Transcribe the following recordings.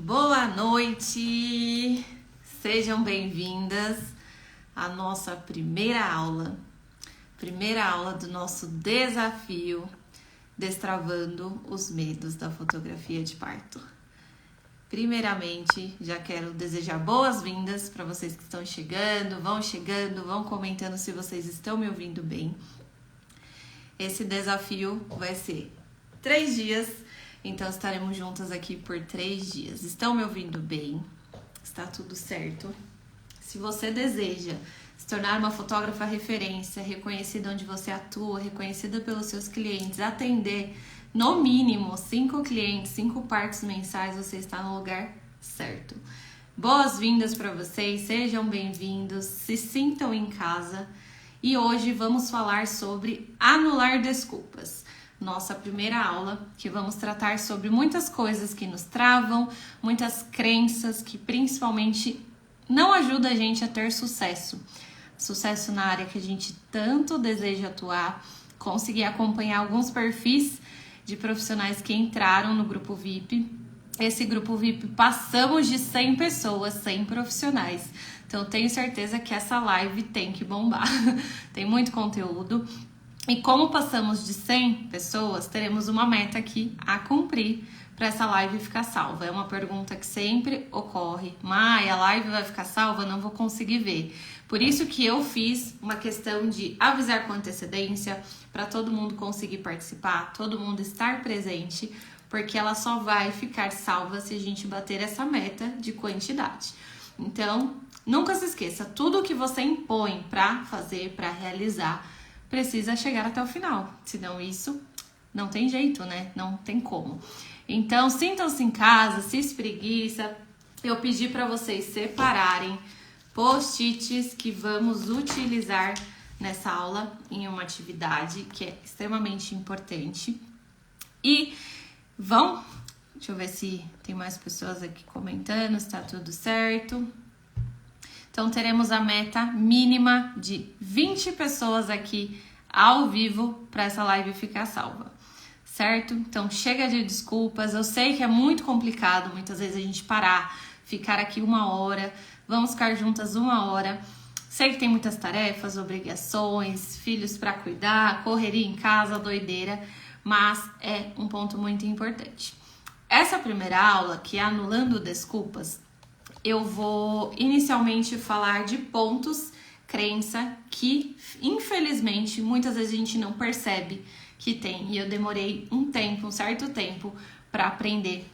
Boa noite! Sejam bem-vindas à nossa primeira aula do nosso desafio Destravando os Medos da Fotografia de Parto. Primeiramente, já quero desejar boas-vindas para vocês que estão chegando, vão comentando se vocês estão me ouvindo bem. Esse desafio vai ser 3 dias, então estaremos juntas aqui por 3 dias. Estão me ouvindo bem? Está tudo certo? Se você deseja se tornar uma fotógrafa referência, reconhecida onde você atua, reconhecida pelos seus clientes, atender no mínimo 5 clientes, 5 partos mensais, você está no lugar certo. Boas-vindas para vocês, sejam bem-vindos, se sintam em casa. E hoje vamos falar sobre anular desculpas. Nossa primeira aula, que vamos tratar sobre muitas coisas que nos travam, muitas crenças que principalmente não ajudam a gente a ter sucesso. Sucesso na área que a gente tanto deseja atuar, conseguir acompanhar alguns perfis de profissionais que entraram no grupo VIP. Esse grupo VIP passamos de 100 pessoas, 100 profissionais. Então tenho certeza que essa live tem que bombar. Tem muito conteúdo. E como passamos de 100 pessoas, teremos uma meta aqui a cumprir para essa live ficar salva. É uma pergunta que sempre ocorre. Mai, a live vai ficar salva? Não vou conseguir ver. Por isso que eu fiz uma questão de avisar com antecedência para todo mundo conseguir participar, todo mundo estar presente, porque ela só vai ficar salva se a gente bater essa meta de quantidade. Então, nunca se esqueça, tudo que você impõe para fazer, para realizar, precisa chegar até o final. Senão isso não tem jeito, né? Não tem como. Então, sintam-se em casa, se espreguiça. Eu pedi para vocês separarem post-its que vamos utilizar nessa aula em uma atividade que é extremamente importante. E deixa eu ver se tem mais pessoas aqui comentando, se tá tudo certo. Então, teremos a meta mínima de 20 pessoas aqui ao vivo para essa live ficar salva, certo? Então, chega de desculpas. Eu sei que é muito complicado muitas vezes a gente ficar aqui 1 hora, vamos ficar juntas 1 hora. Sei que tem muitas tarefas, obrigações, filhos para cuidar, correria em casa, doideira, mas é um ponto muito importante. Essa primeira aula, que é Anulando Desculpas, eu vou inicialmente falar de pontos, crença, que infelizmente muitas vezes a gente não percebe que tem. E eu demorei um certo tempo para aprender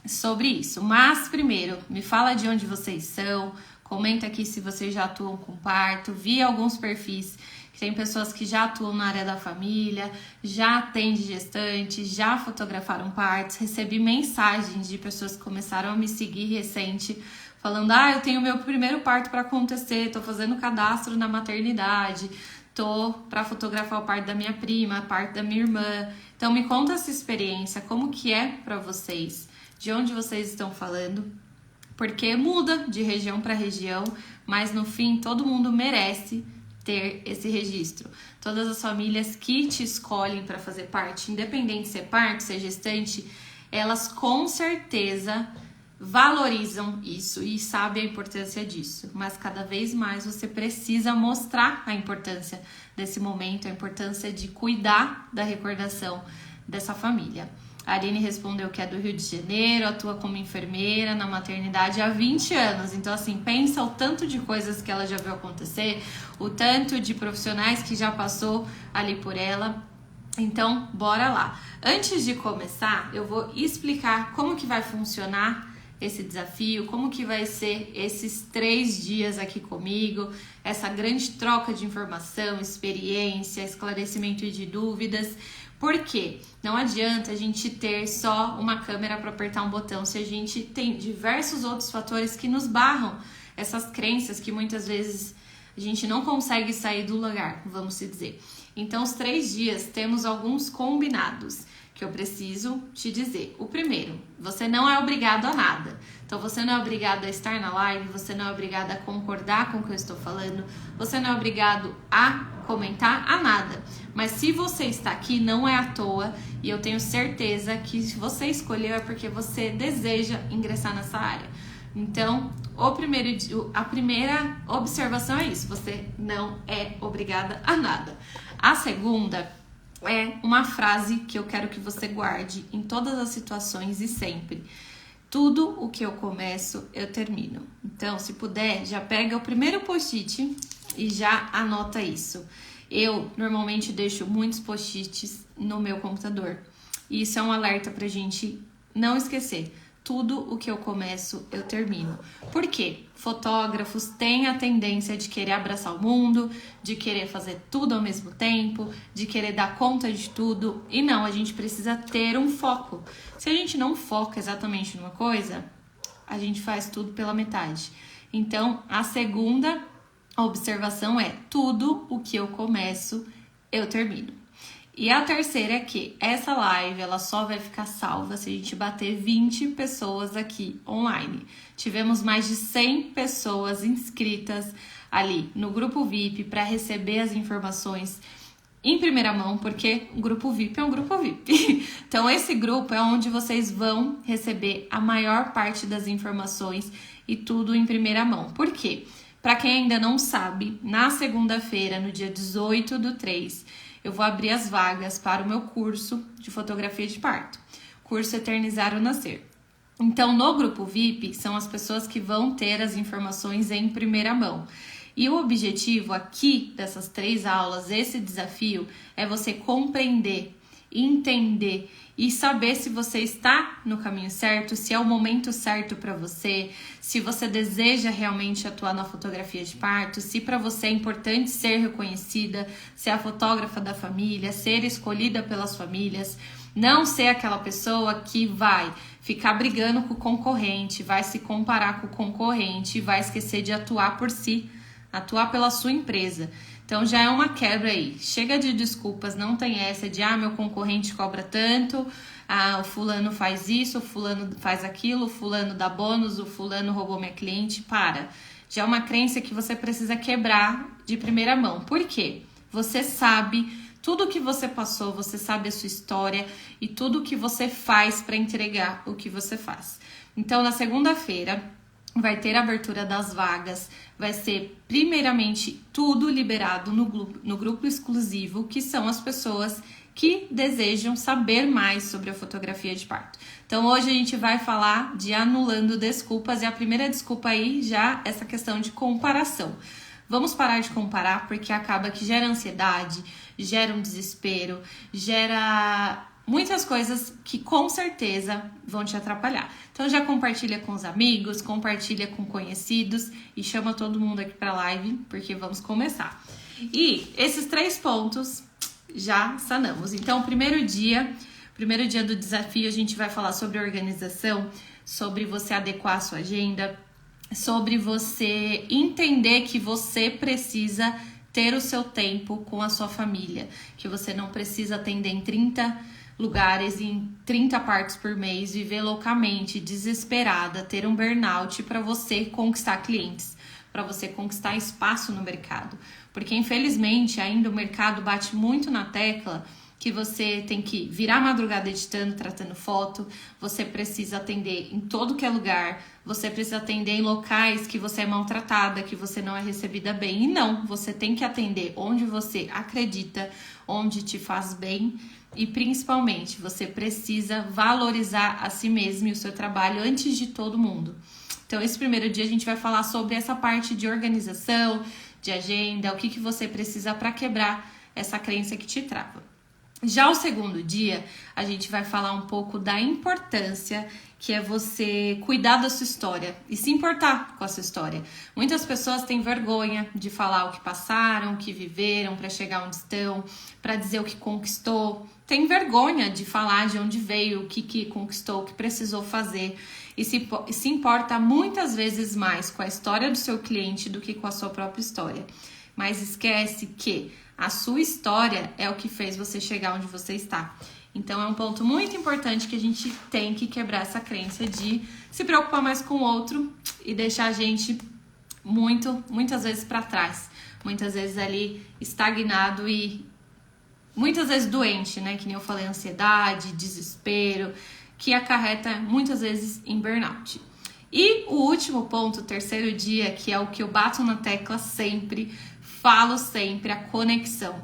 sobre isso. Mas primeiro, me fala de onde vocês são, comenta aqui se vocês já atuam com parto, vi alguns perfis que tem pessoas que já atuam na área da família, já atendem gestantes, já fotografaram partos, recebi mensagens de pessoas que começaram a me seguir recente, falando, eu tenho meu primeiro parto para acontecer, tô fazendo cadastro na maternidade, tô para fotografar o parto da minha prima, parto da minha irmã. Então me conta essa experiência, como que é para vocês, de onde vocês estão falando, porque muda de região para região, mas no fim todo mundo merece ter esse registro. Todas as famílias que te escolhem para fazer parte, independente se é parto, se é gestante, elas com certeza valorizam isso e sabem a importância disso. Mas cada vez mais você precisa mostrar a importância desse momento, a importância de cuidar da recordação dessa família. A Aline respondeu que é do Rio de Janeiro, atua como enfermeira na maternidade há 20 anos. Então, assim, pensa o tanto de coisas que ela já viu acontecer, o tanto de profissionais que já passou ali por ela. Então, bora lá. Antes de começar, eu vou explicar como que vai funcionar esse desafio, como que vai ser esses 3 dias aqui comigo, essa grande troca de informação, experiência, esclarecimento de dúvidas. Por quê? Não adianta a gente ter só uma câmera para apertar um botão se a gente tem diversos outros fatores que nos barram essas crenças que muitas vezes a gente não consegue sair do lugar, vamos se dizer. Então, os 3 dias temos alguns combinados que eu preciso te dizer. O primeiro, você não é obrigado a nada. Então, você não é obrigado a estar na live, você não é obrigado a concordar com o que eu estou falando, você não é obrigado a comentar a nada. Mas se você está aqui, não é à toa, e eu tenho certeza que se você escolheu é porque você deseja ingressar nessa área. Então, a primeira observação é isso, você não é obrigada a nada. A segunda é uma frase que eu quero que você guarde em todas as situações e sempre. Tudo o que eu começo, eu termino. Então, se puder, já pega o primeiro post-it e já anota isso. Eu normalmente deixo muitos post-its no meu computador. E isso é um alerta pra gente não esquecer. Tudo o que eu começo, eu termino. Por quê? Fotógrafos têm a tendência de querer abraçar o mundo, de querer fazer tudo ao mesmo tempo, de querer dar conta de tudo. E não, a gente precisa ter um foco. Se a gente não foca exatamente numa coisa, a gente faz tudo pela metade. Então, a segunda observação é: tudo o que eu começo, eu termino. E a terceira é que essa live ela só vai ficar salva se a gente bater 20 pessoas aqui online. Tivemos mais de 100 pessoas inscritas ali no grupo VIP para receber as informações em primeira mão, porque o grupo VIP é um grupo VIP. Então esse grupo é onde vocês vão receber a maior parte das informações e tudo em primeira mão. Por quê? Para quem ainda não sabe, na segunda-feira, no dia 18/3, eu vou abrir as vagas para o meu curso de fotografia de parto, curso Eternizar o Nascer. Então, no grupo VIP, são as pessoas que vão ter as informações em primeira mão. E o objetivo aqui dessas 3 aulas, esse desafio, é você compreender, entender e saber se você está no caminho certo, se é o momento certo para você, se você deseja realmente atuar na fotografia de parto, se para você é importante ser reconhecida, ser a fotógrafa da família, ser escolhida pelas famílias, não ser aquela pessoa que vai ficar brigando com o concorrente, vai se comparar com o concorrente e vai esquecer de atuar por si, atuar pela sua empresa. Então já é uma quebra aí. Chega de desculpas, não tem essa de meu concorrente cobra tanto, o fulano faz isso, o fulano faz aquilo, o fulano dá bônus, o fulano roubou minha cliente. Para. Já é uma crença que você precisa quebrar de primeira mão. Por quê? Você sabe tudo o que você passou, você sabe a sua história e tudo o que você faz para entregar o que você faz. Então na segunda-feira vai ter a abertura das vagas, vai ser primeiramente tudo liberado no grupo exclusivo, que são as pessoas que desejam saber mais sobre a fotografia de parto. Então hoje a gente vai falar de anulando desculpas e a primeira desculpa aí já é essa questão de comparação. Vamos parar de comparar porque acaba que gera ansiedade, gera um desespero, gera muitas coisas que com certeza vão te atrapalhar. Então já compartilha com os amigos, compartilha com conhecidos e chama todo mundo aqui para a live, porque vamos começar. E esses 3 pontos já sanamos. Então, primeiro dia do desafio, a gente vai falar sobre organização, sobre você adequar a sua agenda, sobre você entender que você precisa ter o seu tempo com a sua família, que você não precisa atender em 30 lugares, em 30 partos por mês, viver loucamente, desesperada, ter um burnout para você conquistar clientes, para você conquistar espaço no mercado. Porque infelizmente ainda o mercado bate muito na tecla que você tem que virar madrugada editando, tratando foto, você precisa atender em todo que é lugar, você precisa atender em locais que você é maltratada, que você não é recebida bem. E não, você tem que atender onde você acredita, onde te faz bem. E principalmente, você precisa valorizar a si mesmo e o seu trabalho antes de todo mundo. Então, esse primeiro dia a gente vai falar sobre essa parte de organização, de agenda, o que você precisa para quebrar essa crença que te trava. Já o segundo dia, a gente vai falar um pouco da importância que é você cuidar da sua história e se importar com a sua história. Muitas pessoas têm vergonha de falar o que passaram, o que viveram para chegar onde estão, para dizer o que conquistou. Tem vergonha de falar de onde veio, o que conquistou, o que precisou fazer. E se importa muitas vezes mais com a história do seu cliente do que com a sua própria história. Mas esquece que a sua história é o que fez você chegar onde você está. Então é um ponto muito importante que a gente tem que quebrar essa crença de se preocupar mais com o outro e deixar a gente muitas vezes para trás. Muitas vezes ali estagnado e muitas vezes doente, né? Que nem eu falei, ansiedade, desespero, que acarreta muitas vezes em burnout. E o último ponto, o terceiro dia, que é o que eu bato na tecla sempre, falo sempre, a conexão.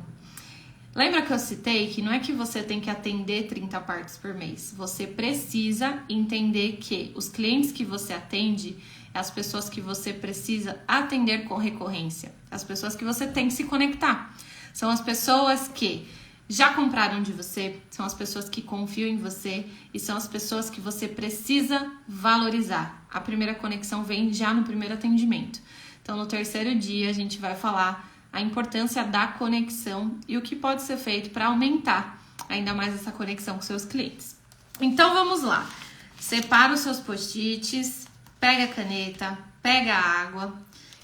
Lembra que eu citei que não é que você tem que atender 30 partes por mês. Você precisa entender que os clientes que você atende, as pessoas que você precisa atender com recorrência, as pessoas que você tem que se conectar. São as pessoas que já compraram de você, são as pessoas que confiam em você e são as pessoas que você precisa valorizar. A primeira conexão vem já no primeiro atendimento. Então, no terceiro dia, a gente vai falar a importância da conexão e o que pode ser feito para aumentar ainda mais essa conexão com seus clientes. Então, vamos lá. Separa os seus post-its, pega a caneta, pega a água,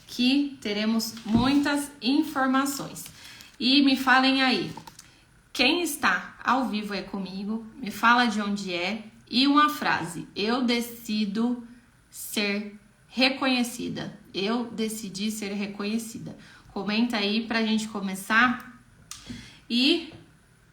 que teremos muitas informações. E me falem aí, quem está ao vivo aí comigo, me fala de onde é e uma frase. Eu decido ser reconhecida. Eu decidi ser reconhecida. Comenta aí pra gente começar. E,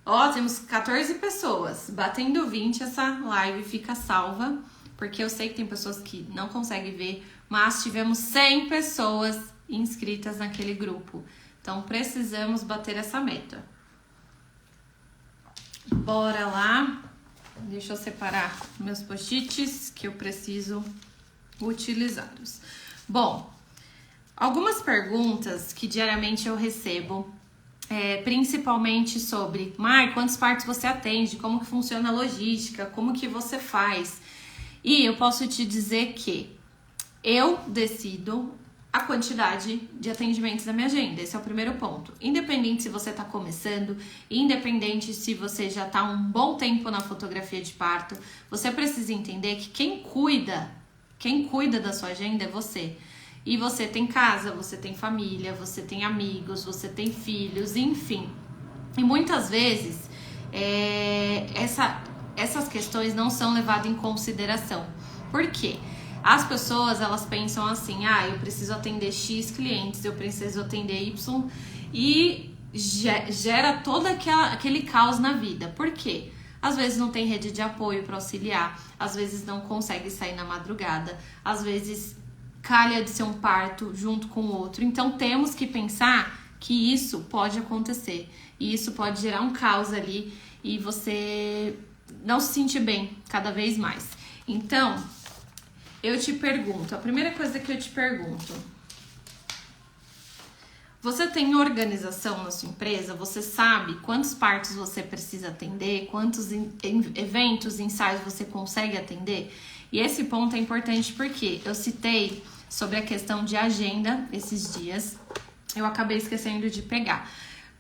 ó, temos 14 pessoas. Batendo 20, essa live fica salva. Porque eu sei que tem pessoas que não conseguem ver. Mas tivemos 100 pessoas inscritas naquele grupo. Então, precisamos bater essa meta. Bora lá. Deixa eu separar meus post-its que eu preciso utilizá-los. Bom, algumas perguntas que diariamente eu recebo, principalmente sobre quantas partes você atende, como que funciona a logística, como que você faz. E eu posso te dizer que eu decido a quantidade de atendimentos da minha agenda. Esse é o primeiro ponto. Independente se você está começando, independente se você já está um bom tempo na fotografia de parto, você precisa entender que quem cuida da sua agenda é você. E você tem casa, você tem família, você tem amigos, você tem filhos, enfim. E muitas vezes essas questões não são levadas em consideração. Por quê? As pessoas, elas pensam assim, eu preciso atender X clientes, eu preciso atender Y, e gera todo aquele caos na vida. Por quê? Às vezes não tem rede de apoio para auxiliar, às vezes não consegue sair na madrugada, às vezes calha de ser um parto junto com o outro. Então temos que pensar que isso pode acontecer, e isso pode gerar um caos ali, e você não se sentir bem cada vez mais. Então, eu te pergunto, a primeira coisa que eu te pergunto, você tem organização na sua empresa? Você sabe quantas partes você precisa atender? Quantos eventos, ensaios você consegue atender? E esse ponto é importante porque eu citei sobre a questão de agenda esses dias, eu acabei esquecendo de pegar.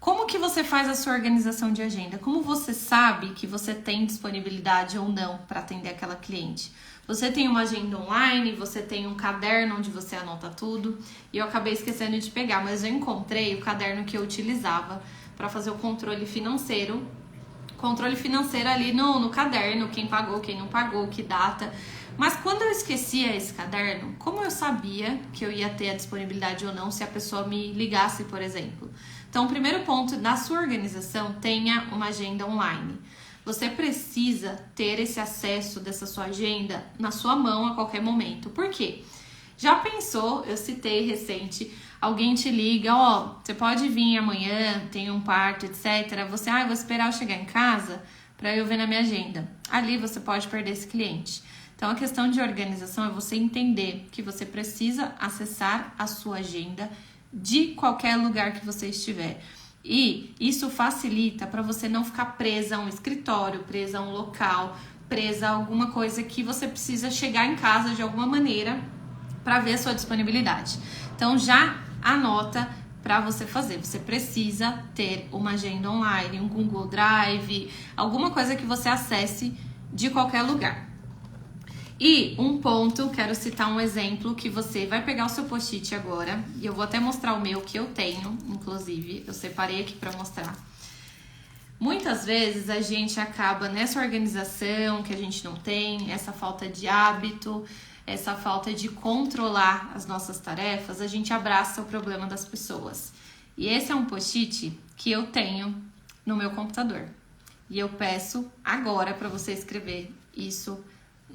Como que você faz a sua organização de agenda? Como você sabe que você tem disponibilidade ou não para atender aquela cliente? Você tem uma agenda online, você tem um caderno onde você anota tudo, e eu acabei esquecendo de pegar, mas eu encontrei o caderno que eu utilizava para fazer o controle financeiro. Controle financeiro ali no caderno, quem pagou, quem não pagou, que data. Mas quando eu esquecia esse caderno, como eu sabia que eu ia ter a disponibilidade ou não se a pessoa me ligasse, por exemplo? Então, o primeiro ponto da sua organização, tenha uma agenda online. Você precisa ter esse acesso dessa sua agenda na sua mão a qualquer momento. Por quê? Já pensou, eu citei recente, alguém te liga, você pode vir amanhã, tem um parto, etc. Você, vou esperar eu chegar em casa para eu ver na minha agenda. Ali você pode perder esse cliente. Então, a questão de organização é você entender que você precisa acessar a sua agenda de qualquer lugar que você estiver. E isso facilita para você não ficar presa a um escritório, presa a um local, presa a alguma coisa que você precisa chegar em casa de alguma maneira para ver a sua disponibilidade. Então já anota para você fazer. Você precisa ter uma agenda online, um Google Drive, alguma coisa que você acesse de qualquer lugar. E um ponto, quero citar um exemplo que você vai pegar o seu post-it agora, e eu vou até mostrar o meu que eu tenho, inclusive, eu separei aqui para mostrar. Muitas vezes a gente acaba nessa organização que a gente não tem, essa falta de hábito, essa falta de controlar as nossas tarefas, a gente abraça o problema das pessoas. E esse é um post-it que eu tenho no meu computador. E eu peço agora para você escrever isso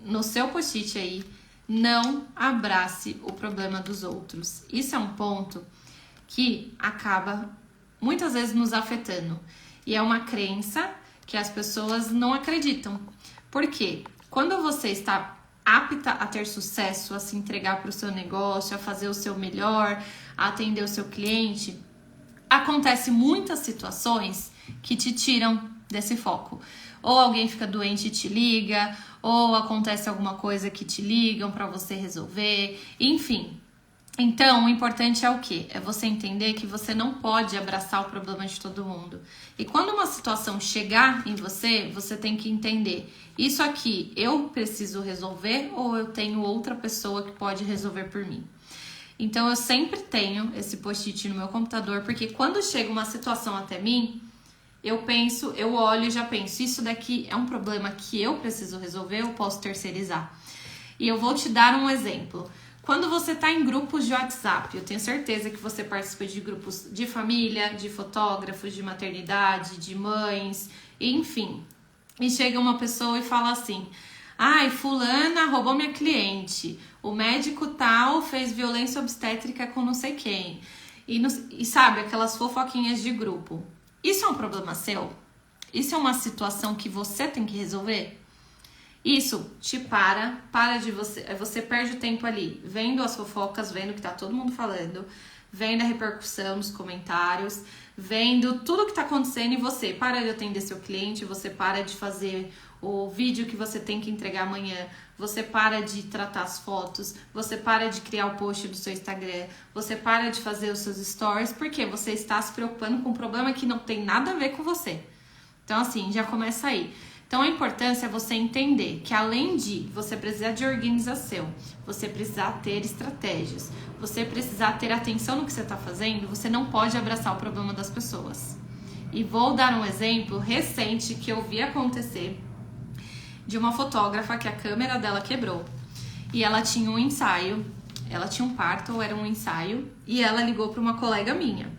no seu post-it aí. Não abrace o problema dos outros. Isso é um ponto que acaba muitas vezes nos afetando. E é uma crença que as pessoas não acreditam. Por quê? Quando você está apta a ter sucesso, a se entregar para o seu negócio, a fazer o seu melhor, a atender o seu cliente, acontece muitas situações que te tiram desse foco. Ou alguém fica doente e te liga, ou acontece alguma coisa que te ligam para você resolver, enfim. Então, o importante é o quê? É você entender que você não pode abraçar o problema de todo mundo. E quando uma situação chegar em você, você tem que entender: isso aqui eu preciso resolver ou eu tenho outra pessoa que pode resolver por mim? Então, eu sempre tenho esse post-it no meu computador, porque quando chega uma situação até mim, eu olho e já penso: isso daqui é um problema que eu preciso resolver, eu posso terceirizar. E eu vou te dar um exemplo. Quando você está em grupos de WhatsApp, eu tenho certeza que você participa de grupos de família, de fotógrafos, de maternidade, de mães, enfim. E chega uma pessoa e fala assim: ai, fulana roubou minha cliente, o médico tal fez violência obstétrica com não sei quem. E sabe, aquelas fofoquinhas de grupo. Isso é um problema seu? Isso é uma situação que você tem que resolver? Isso te para de você perde o tempo ali, vendo as fofocas, vendo o que tá todo mundo falando, vendo a repercussão nos comentários, vendo tudo que tá acontecendo e você para de atender seu cliente, você para de fazer o vídeo que você tem que entregar amanhã, você para de tratar as fotos, você para de criar o post do seu Instagram, você para de fazer os seus stories, porque você está se preocupando com um problema que não tem nada a ver com você. Então assim, já começa aí. Então a importância é você entender que além de você precisar de organização, você precisar ter estratégias, você precisar ter atenção no que você está fazendo, você não pode abraçar o problema das pessoas. E vou dar um exemplo recente que eu vi acontecer de uma fotógrafa que a câmera dela quebrou. E ela tinha um ensaio, ela tinha um parto ou era um ensaio, e ela ligou para uma colega minha.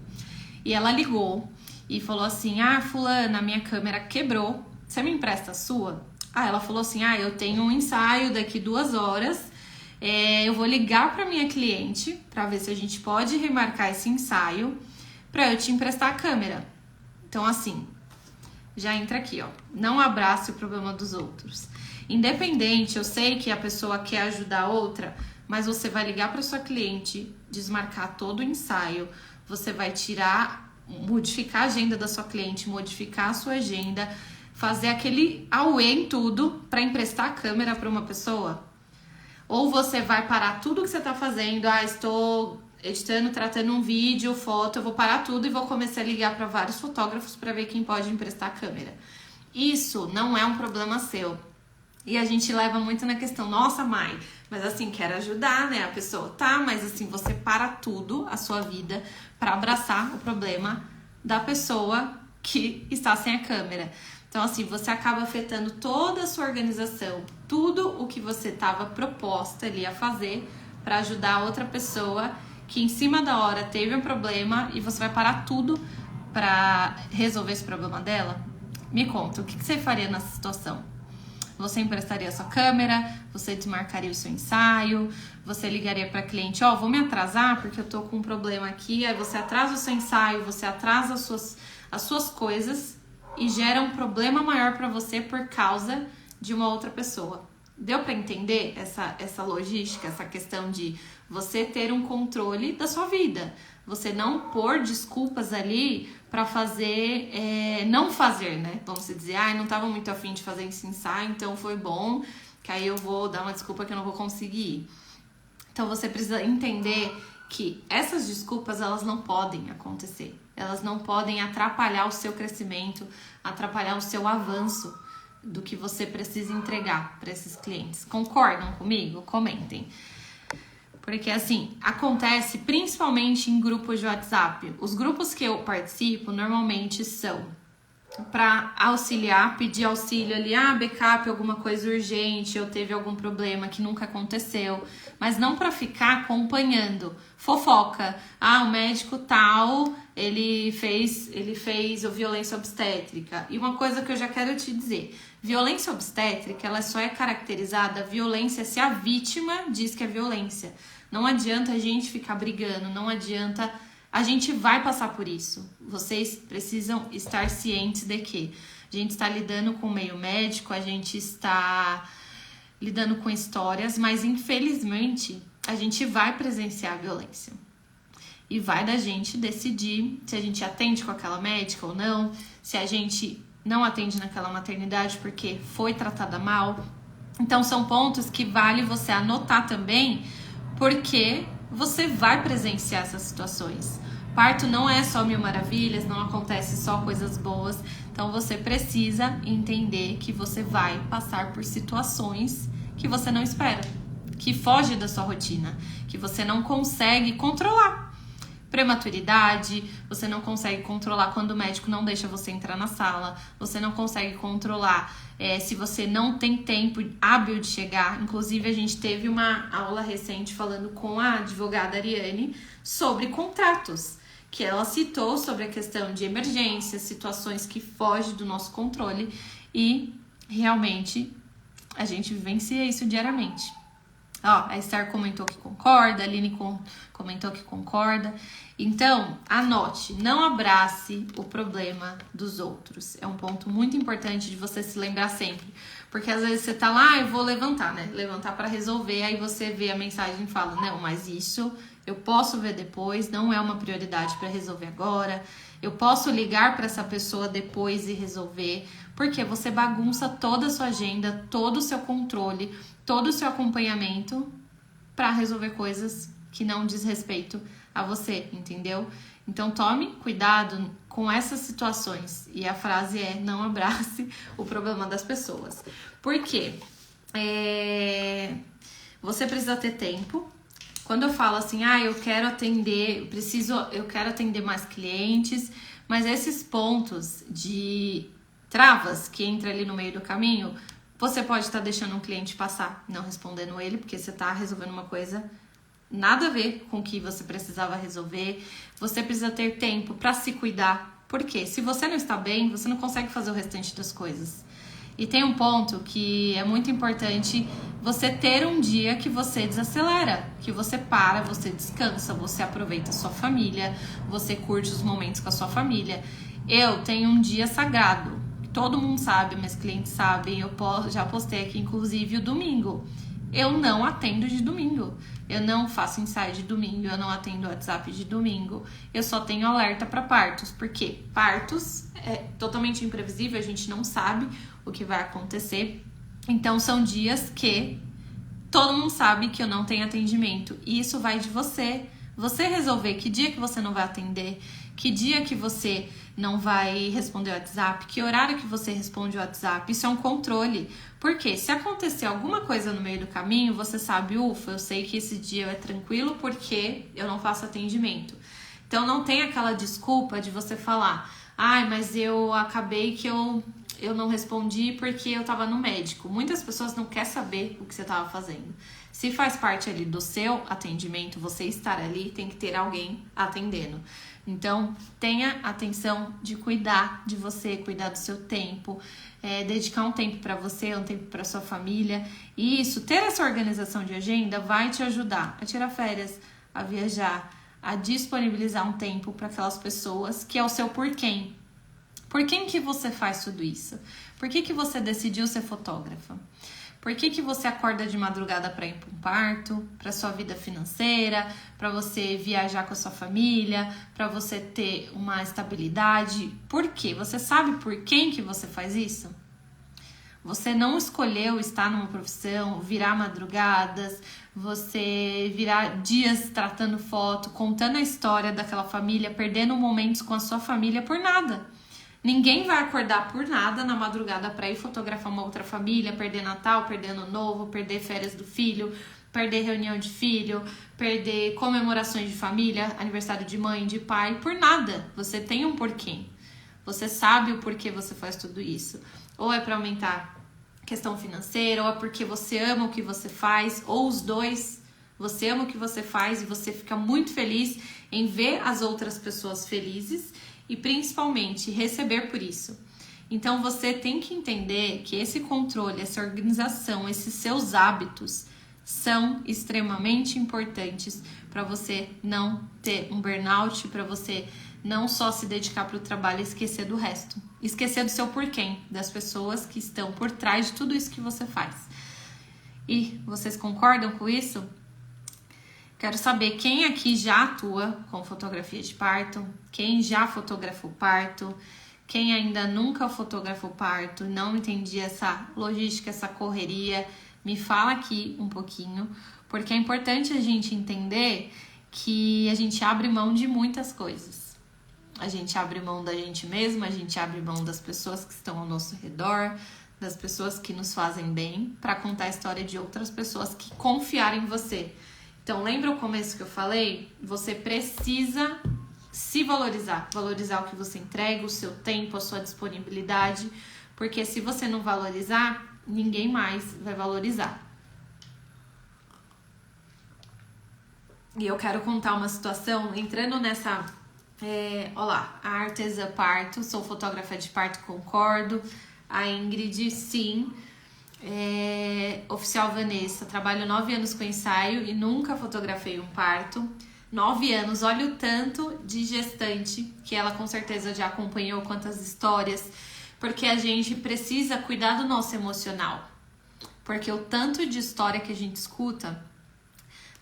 E ela ligou e falou assim: ah, fulana, minha câmera quebrou, você me empresta a sua? Ah, ela falou assim: ah, eu tenho um ensaio daqui 2 horas, eu vou ligar para minha cliente para ver se a gente pode remarcar esse ensaio para eu te emprestar a câmera. Então assim, já entra aqui, ó. Não abrace o problema dos outros. Independente, eu sei que a pessoa quer ajudar a outra, mas você vai ligar para sua cliente, desmarcar todo o ensaio, você vai modificar a agenda da sua cliente, modificar a sua agenda, fazer aquele auê em tudo para emprestar a câmera para uma pessoa? Ou você vai parar tudo que você tá fazendo, estou editando, tratando um vídeo, foto, eu vou parar tudo e vou começar a ligar para vários fotógrafos para ver quem pode emprestar a câmera. Isso não é um problema seu. E a gente leva muito na questão: nossa, Mai, mas assim, quero ajudar, né? A pessoa, tá, mas assim, você para tudo, a sua vida, para abraçar o problema da pessoa que está sem a câmera. Então, assim, você acaba afetando toda a sua organização, tudo o que você estava proposta ali a fazer para ajudar a outra pessoa que em cima da hora teve um problema e você vai parar tudo para resolver esse problema dela? Me conta, o que você faria nessa situação? Você emprestaria a sua câmera? Você desmarcaria o seu ensaio? Você ligaria para a cliente: vou me atrasar porque eu tô com um problema aqui. Aí você atrasa o seu ensaio, você atrasa as suas coisas e gera um problema maior para você por causa de uma outra pessoa. Deu para entender essa logística, essa questão de você ter um controle da sua vida? Você não pôr desculpas ali para fazer, não fazer, né? Vamos dizer: não estava muito afim de fazer esse ensaio, então foi bom, que aí eu vou dar uma desculpa que eu não vou conseguir ir. Então você precisa entender que essas desculpas, elas não podem acontecer. Elas não podem atrapalhar o seu crescimento, atrapalhar o seu avanço do que você precisa entregar para esses clientes. Concordam comigo? Comentem. Porque assim, acontece principalmente em grupos de WhatsApp. Os grupos que eu participo normalmente são para auxiliar, pedir auxílio ali, backup, alguma coisa urgente, ou teve algum problema que nunca aconteceu, mas não para ficar acompanhando fofoca. O médico tal, ele fez violência obstétrica. E uma coisa que eu já quero te dizer, violência obstétrica, ela só é caracterizada violência se a vítima diz que é violência. Não adianta a gente ficar brigando, não adianta. A gente vai passar por isso. Vocês precisam estar cientes de que a gente está lidando com o meio médico, a gente está lidando com histórias, mas infelizmente a gente vai presenciar a violência. E vai da gente decidir se a gente atende com aquela médica ou não, se a gente não atende naquela maternidade porque foi tratada mal. Então são pontos que vale você anotar também, porque você vai presenciar essas situações. Parto não é só mil maravilhas, não acontece só coisas boas. Então você precisa entender que você vai passar por situações que você não espera, que foge da sua rotina, que você não consegue controlar. Prematuridade, você não consegue controlar quando o médico não deixa você entrar na sala, você não consegue controlar se você não tem tempo hábil de chegar. Inclusive, a gente teve uma aula recente falando com a advogada Ariane sobre contratos, que ela citou sobre a questão de emergência, situações que fogem do nosso controle, e realmente a gente vivencia isso diariamente. A Esther comentou que concorda, a Aline comentou que concorda. Então, anote, não abrace o problema dos outros. É um ponto muito importante de você se lembrar sempre. Porque às vezes você tá lá, eu vou levantar, né? Levantar para resolver, aí você vê a mensagem e fala, não, mas isso eu posso ver depois, não é uma prioridade para resolver agora. Eu posso ligar para essa pessoa depois e resolver. Porque você bagunça toda a sua agenda, todo o seu controle, todo o seu acompanhamento para resolver coisas que não diz respeito a você, entendeu? Então tome cuidado com essas situações. E a frase é, não abrace o problema das pessoas. Por quê? Você precisa ter tempo. Quando eu falo assim, eu quero atender, eu quero atender mais clientes, mas esses pontos de travas que entra ali no meio do caminho, você pode estar deixando um cliente passar, não respondendo ele, porque você está resolvendo uma coisa nada a ver com o que você precisava resolver. Você precisa ter tempo para se cuidar, porque se você não está bem, você não consegue fazer o restante das coisas. E tem um ponto que é muito importante, você ter um dia que você desacelera, que você para, você descansa, você aproveita a sua família, você curte os momentos com a sua família. Eu tenho um dia sagrado, todo mundo sabe, meus clientes sabem, já postei aqui inclusive o domingo. Eu não atendo de domingo, eu não faço ensaio de domingo, eu não atendo WhatsApp de domingo, eu só tenho alerta para partos, porque partos é totalmente imprevisível, a gente não sabe o que vai acontecer, então são dias que todo mundo sabe que eu não tenho atendimento, e isso vai de você resolver que dia que você não vai atender, que dia que você não vai responder o WhatsApp, que horário que você responde o WhatsApp. Isso é um controle. Porque se acontecer alguma coisa no meio do caminho, você sabe, ufa, eu sei que esse dia é tranquilo porque eu não faço atendimento. Então não tem aquela desculpa de você falar, mas eu acabei que eu não respondi porque eu tava no médico. Muitas pessoas não querem saber o que você tava fazendo. Se faz parte ali do seu atendimento, você estar ali, tem que ter alguém atendendo. Então, tenha atenção de cuidar de você, cuidar do seu tempo, dedicar um tempo para você, um tempo para sua família. E isso, ter essa organização de agenda vai te ajudar a tirar férias, a viajar, a disponibilizar um tempo para aquelas pessoas que é o seu porquê. Por quem que você faz tudo isso? Por que você decidiu ser fotógrafa? Por que você acorda de madrugada para ir para um parto, para sua vida financeira, para você viajar com a sua família, para você ter uma estabilidade? Por quê? Você sabe por quem que você faz isso? Você não escolheu estar numa profissão, virar madrugadas, você virar dias tratando foto, contando a história daquela família, perdendo momentos com a sua família por nada. Ninguém vai acordar por nada na madrugada para ir fotografar uma outra família, perder Natal, perder Ano Novo, perder férias do filho, perder reunião de filho, perder comemorações de família, aniversário de mãe, de pai, por nada. Você tem um porquê. Você sabe o porquê você faz tudo isso. Ou é para aumentar questão financeira, ou é porque você ama o que você faz, ou os dois. Você ama o que você faz e você fica muito feliz em ver as outras pessoas felizes e principalmente receber por isso. Então você tem que entender que esse controle, essa organização, esses seus hábitos são extremamente importantes para você não ter um burnout, para você não só se dedicar para o trabalho e esquecer do resto. Esquecer do seu porquê, das pessoas que estão por trás de tudo isso que você faz. E vocês concordam com isso? Quero saber quem aqui já atua com fotografia de parto, quem já fotografou parto, quem ainda nunca fotografou parto, não entendia essa logística, essa correria. Me fala aqui um pouquinho, porque é importante a gente entender que a gente abre mão de muitas coisas. A gente abre mão da gente mesma, a gente abre mão das pessoas que estão ao nosso redor, das pessoas que nos fazem bem, para contar a história de outras pessoas que confiaram em você. Então, lembra o começo que eu falei? Você precisa se valorizar. Valorizar o que você entrega, o seu tempo, a sua disponibilidade. Porque se você não valorizar, ninguém mais vai valorizar. E eu quero contar uma situação, entrando nessa... olá, a Artesã Parto, sou fotógrafa de parto, concordo. A Ingrid, sim. Oficial Vanessa, trabalho 9 anos com ensaio e nunca fotografei um parto. 9 anos, olha o tanto de gestante que ela com certeza já acompanhou, quantas histórias, porque a gente precisa cuidar do nosso emocional, porque o tanto de história que a gente escuta,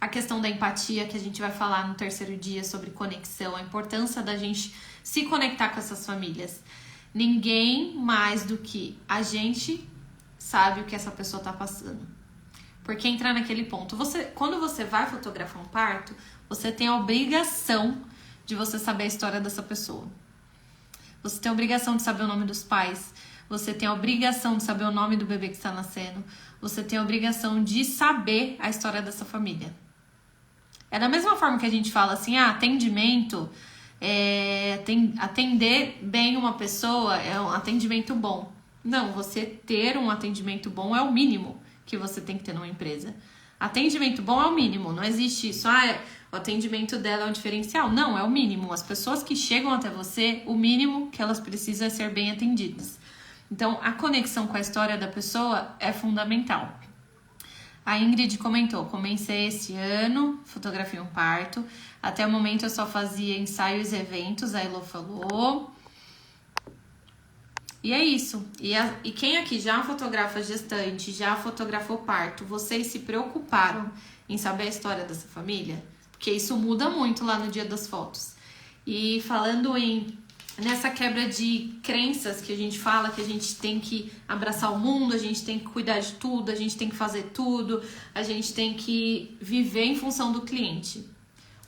a questão da empatia que a gente vai falar no terceiro dia sobre conexão, a importância da gente se conectar com essas famílias. Ninguém mais do que a gente sabe o que essa pessoa tá passando. Porque entrar naquele ponto, quando você vai fotografar um parto, você tem a obrigação de você saber a história dessa pessoa. Você tem a obrigação de saber o nome dos pais. Você tem a obrigação de saber o nome do bebê que está nascendo. Você tem a obrigação de saber a história dessa família. É da mesma forma que a gente fala assim, atendimento, atender bem uma pessoa é um atendimento bom. Não, você ter um atendimento bom é o mínimo que você tem que ter numa empresa. Atendimento bom é o mínimo, não existe isso, o atendimento dela é um diferencial. Não, é o mínimo. As pessoas que chegam até você, o mínimo que elas precisam é ser bem atendidas. Então, a conexão com a história da pessoa é fundamental. A Ingrid comentou, comecei esse ano, fotografei um parto. Até o momento eu só fazia ensaios e eventos, a Elo falou. E é isso. E quem aqui já fotografa gestante, já fotografou parto, vocês se preocuparam em saber a história dessa família? Porque isso muda muito lá no dia das fotos. E falando nessa quebra de crenças que a gente fala, que a gente tem que abraçar o mundo, a gente tem que cuidar de tudo, a gente tem que fazer tudo, a gente tem que viver em função do cliente.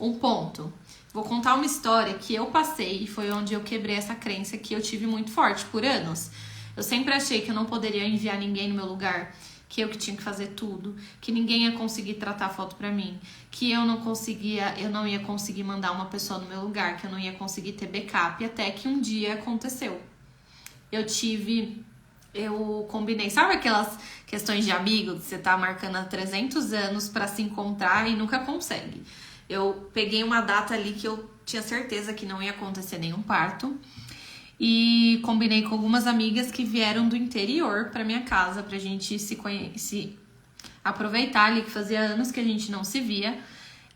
Um ponto. Vou contar uma história que eu passei e foi onde eu quebrei essa crença que eu tive muito forte por anos. Eu sempre achei que eu não poderia enviar ninguém no meu lugar, que eu que tinha que fazer tudo, que ninguém ia conseguir tratar a foto pra mim, que eu não ia conseguir mandar uma pessoa no meu lugar, que eu não ia conseguir ter backup, até que um dia aconteceu. Eu combinei, sabe aquelas questões de amigo que você tá marcando há 300 anos pra se encontrar e nunca consegue? Eu peguei uma data ali que eu tinha certeza que não ia acontecer nenhum parto e combinei com algumas amigas que vieram do interior pra minha casa pra gente se aproveitar ali, que fazia anos que a gente não se via.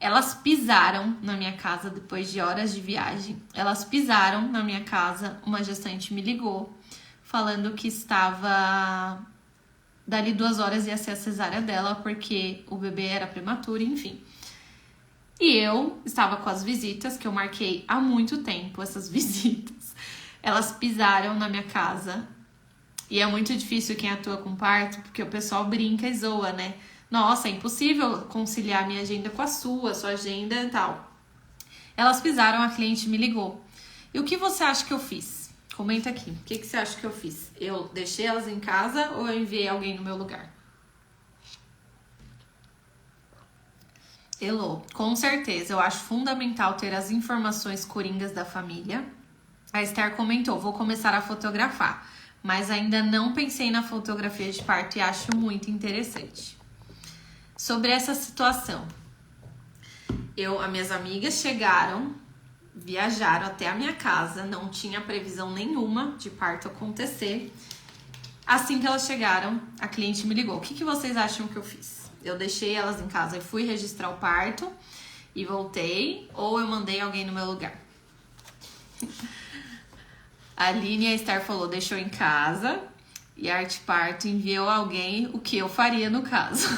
Elas pisaram na minha casa depois de horas de viagem. Elas pisaram na minha casa, uma gestante me ligou falando que estava dali 2 horas ia ser a cesárea dela porque o bebê era prematuro, enfim. E eu estava com as visitas, que eu marquei há muito tempo, essas visitas. Elas pisaram na minha casa. E é muito difícil quem atua com parto, porque o pessoal brinca e zoa, né? Nossa, é impossível conciliar minha agenda com a sua agenda e tal. Elas pisaram, a cliente me ligou. E o que você acha que eu fiz? Comenta aqui. O que você acha que eu fiz? Eu deixei elas em casa ou eu enviei alguém no meu lugar? Elô, com certeza, eu acho fundamental ter as informações coringas da família. A Esther comentou, vou começar a fotografar, mas ainda não pensei na fotografia de parto e acho muito interessante. Sobre essa situação, as minhas amigas viajaram até a minha casa, não tinha previsão nenhuma de parto acontecer. Assim que elas chegaram, a cliente me ligou. O que vocês acham que eu fiz? Eu deixei elas em casa e fui registrar o parto e voltei, ou eu mandei alguém no meu lugar? A Aline e a Esther falou, deixou em casa, e a Arte Parto enviou alguém, o que eu faria no caso.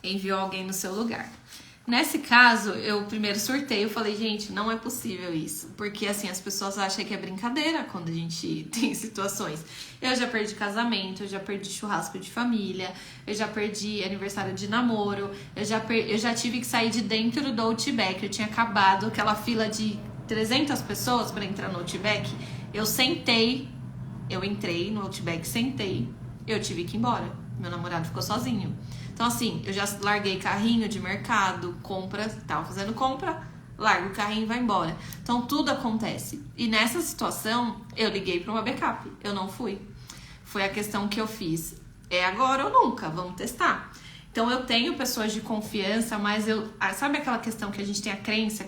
Enviou alguém no seu lugar. Nesse caso, eu primeiro surtei, eu falei, gente, não é possível isso. Porque assim, as pessoas acham que é brincadeira quando a gente tem situações. Eu já perdi casamento, eu já perdi churrasco de família, eu já perdi aniversário de namoro, eu já tive que sair de dentro do Outback. Eu tinha acabado aquela fila de 300 pessoas para entrar no Outback. Eu entrei no Outback, sentei, eu tive que ir embora. Meu namorado ficou sozinho. Então, assim, eu já larguei carrinho de mercado, compra, tava fazendo compra, largo o carrinho e vai embora. Então, tudo acontece. E nessa situação, eu liguei para uma backup. Eu não fui. Foi a questão que eu fiz. É agora ou nunca, vamos testar. Então, eu tenho pessoas de confiança, mas sabe aquela questão que a gente tem a crença,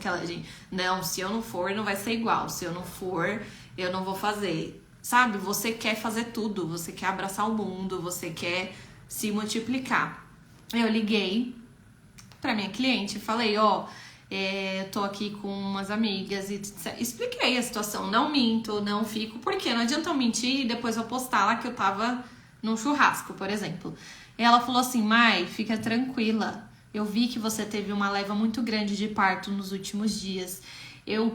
não, se eu não for, não vai ser igual. Se eu não for, eu não vou fazer. Sabe, você quer fazer tudo, você quer abraçar o mundo, você quer se multiplicar. Eu liguei pra minha cliente e falei, tô aqui com umas amigas e expliquei a situação. Não minto, não fico, porque não adianta eu mentir e depois eu postar lá que eu tava num churrasco, por exemplo. E ela falou assim, Mai, fica tranquila. Eu vi que você teve uma leva muito grande de parto nos últimos dias.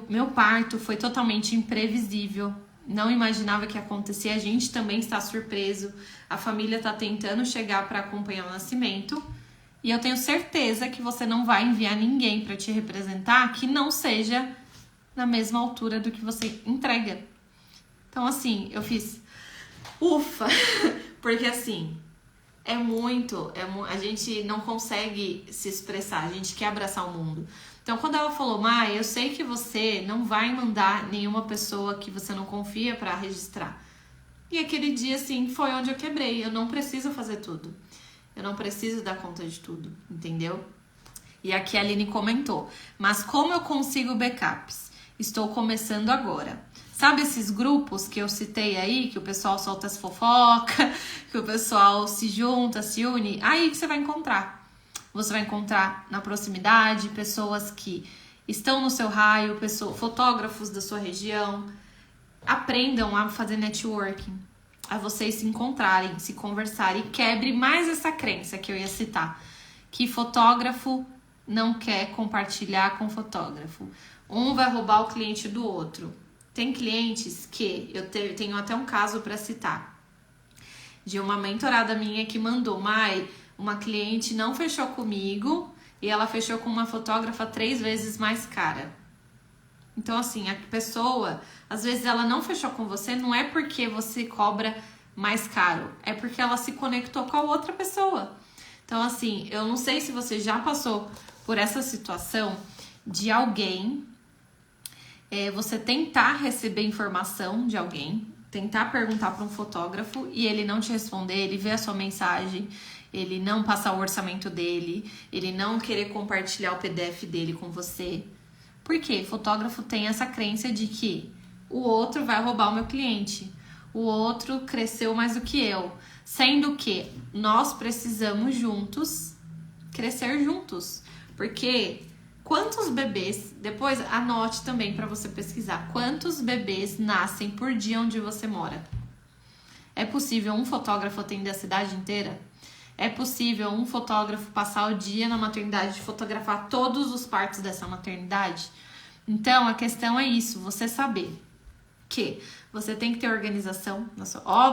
Meu parto foi totalmente imprevisível. Não imaginava que ia acontecer, a gente também está surpreso, a família está tentando chegar para acompanhar o nascimento e eu tenho certeza que você não vai enviar ninguém para te representar que não seja na mesma altura do que você entrega. Então assim, eu fiz ufa, porque assim, a gente não consegue se expressar, a gente quer abraçar o mundo. Então, quando ela falou, Mai, eu sei que você não vai mandar nenhuma pessoa que você não confia pra registrar. E aquele dia, assim, foi onde eu quebrei. Eu não preciso fazer tudo. Eu não preciso dar conta de tudo, entendeu? E aqui a Aline comentou, mas como eu consigo backups? Estou começando agora. Sabe esses grupos que eu citei aí, que o pessoal solta as fofocas, que o pessoal se junta, se une? Aí que você vai encontrar. Você vai encontrar na proximidade pessoas que estão no seu raio, fotógrafos da sua região. Aprendam a fazer networking, a vocês se encontrarem, se conversarem e quebre mais essa crença que eu ia citar, que fotógrafo não quer compartilhar com fotógrafo. Um vai roubar o cliente do outro. Tem clientes que, tenho até um caso para citar, de uma mentorada minha que mandou, Mai, uma cliente não fechou comigo e ela fechou com uma fotógrafa 3 vezes mais cara. Então, assim, a pessoa, às vezes ela não fechou com você, não é porque você cobra mais caro, é porque ela se conectou com a outra pessoa. Então, assim, eu não sei se você já passou por essa situação de alguém, você tentar receber informação de alguém, tentar perguntar para um fotógrafo e ele não te responder, ele vê a sua mensagem, ele não passar o orçamento dele, ele não querer compartilhar o PDF dele com você. Por quê? Fotógrafo tem essa crença de que o outro vai roubar o meu cliente, o outro cresceu mais do que eu, sendo que nós precisamos juntos crescer juntos, porque quantos bebês, depois anote também para você pesquisar, quantos bebês nascem por dia onde você mora? É possível um fotógrafo atender a cidade inteira? É possível um fotógrafo passar o dia na maternidade e fotografar todos os partos dessa maternidade? Então, a questão é isso, você saber que você tem que ter organização.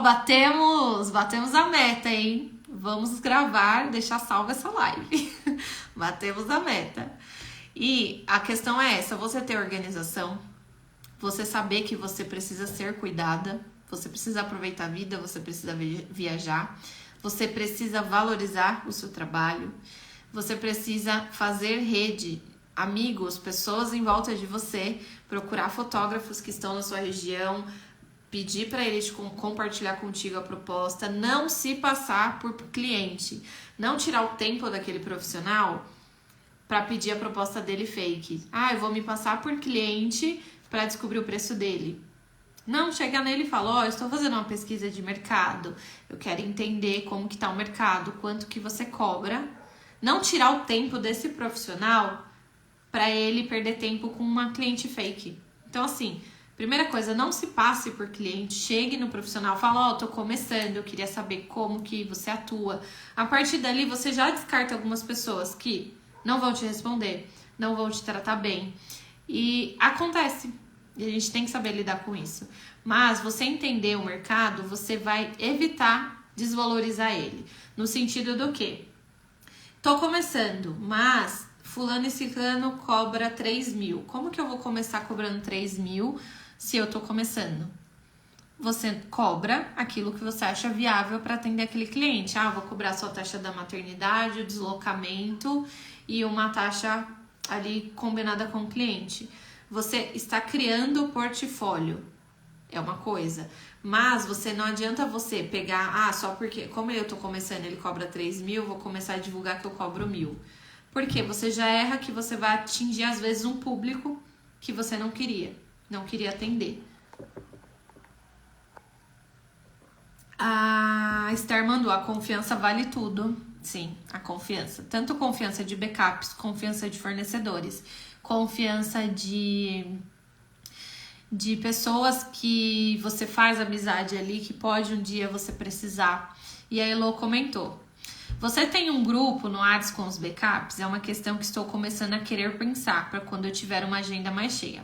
Batemos a meta, hein? Vamos gravar, deixar salva essa live. Batemos a meta. E a questão é essa, você ter organização, você saber que você precisa ser cuidada, você precisa aproveitar a vida, você precisa viajar, você precisa valorizar o seu trabalho, você precisa fazer rede. amigos, pessoas em volta de você, procurar fotógrafos que estão na sua região, pedir para eles compartilhar contigo a proposta, não se passar por cliente, não tirar o tempo daquele profissional para pedir a proposta dele fake. Ah, eu vou me passar por cliente para descobrir o preço dele. Não, chega nele e fala, ó, eu estou fazendo uma pesquisa de mercado, eu quero entender como que tá o mercado, quanto que você cobra. Não tirar o tempo desse profissional para ele perder tempo com uma cliente fake. Então, assim, primeira coisa, não se passe por cliente, chegue no profissional, fala, ó, tô começando, eu queria saber como que você atua. A partir dali, você já descarta algumas pessoas que não vão te responder, não vão te tratar bem. E acontece. E a gente tem que saber lidar com isso. Mas você entender o mercado, você vai evitar desvalorizar ele. No sentido do quê? Tô começando, mas fulano e ciclano cobra 3 mil. Como que eu vou começar cobrando 3 mil se eu tô começando? Você cobra aquilo que você acha viável para atender aquele cliente. Ah, vou cobrar só a taxa da maternidade, o deslocamento e uma taxa ali combinada com o cliente. Você está criando o portfólio, é uma coisa, mas você não adianta você pegar, só porque, como eu tô começando, ele cobra 3 mil, vou começar a divulgar que eu cobro 1.000. Porque você já erra que você vai atingir, às vezes, um público que você não queria atender. A Esther mandou, a confiança vale tudo. Sim, a confiança. Tanto confiança de backups, confiança de fornecedores, confiança de pessoas que você faz amizade ali, que pode um dia você precisar. E a Elo comentou, você tem um grupo no Ads com os backups? É uma questão que estou começando a querer pensar para quando eu tiver uma agenda mais cheia.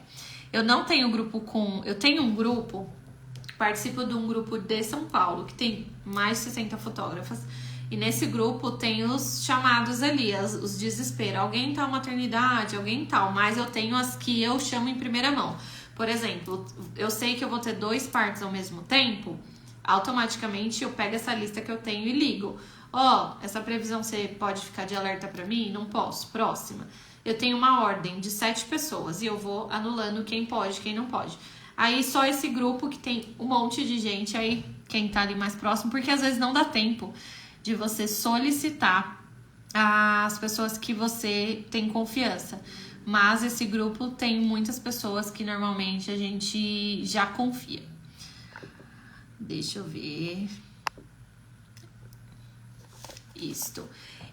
Eu não tenho grupo eu tenho um grupo, participo de um grupo de São Paulo, que tem mais de 60 fotógrafas. E nesse grupo tem os chamados ali, os desesperos. Alguém tá maternidade, alguém tal. Mas eu tenho as que eu chamo em primeira mão. Por exemplo, eu sei que eu vou ter 2 partos ao mesmo tempo. Automaticamente eu pego essa lista que eu tenho e ligo. Ó, essa previsão você pode ficar de alerta pra mim? Não posso. Próxima. Eu tenho uma ordem de 7 pessoas e eu vou anulando quem pode, quem não pode. Aí só esse grupo que tem um monte de gente aí, quem tá ali mais próximo, porque às vezes não dá tempo de você solicitar as pessoas que você tem confiança. Mas esse grupo tem muitas pessoas que normalmente a gente já confia. Deixa eu ver. Isto.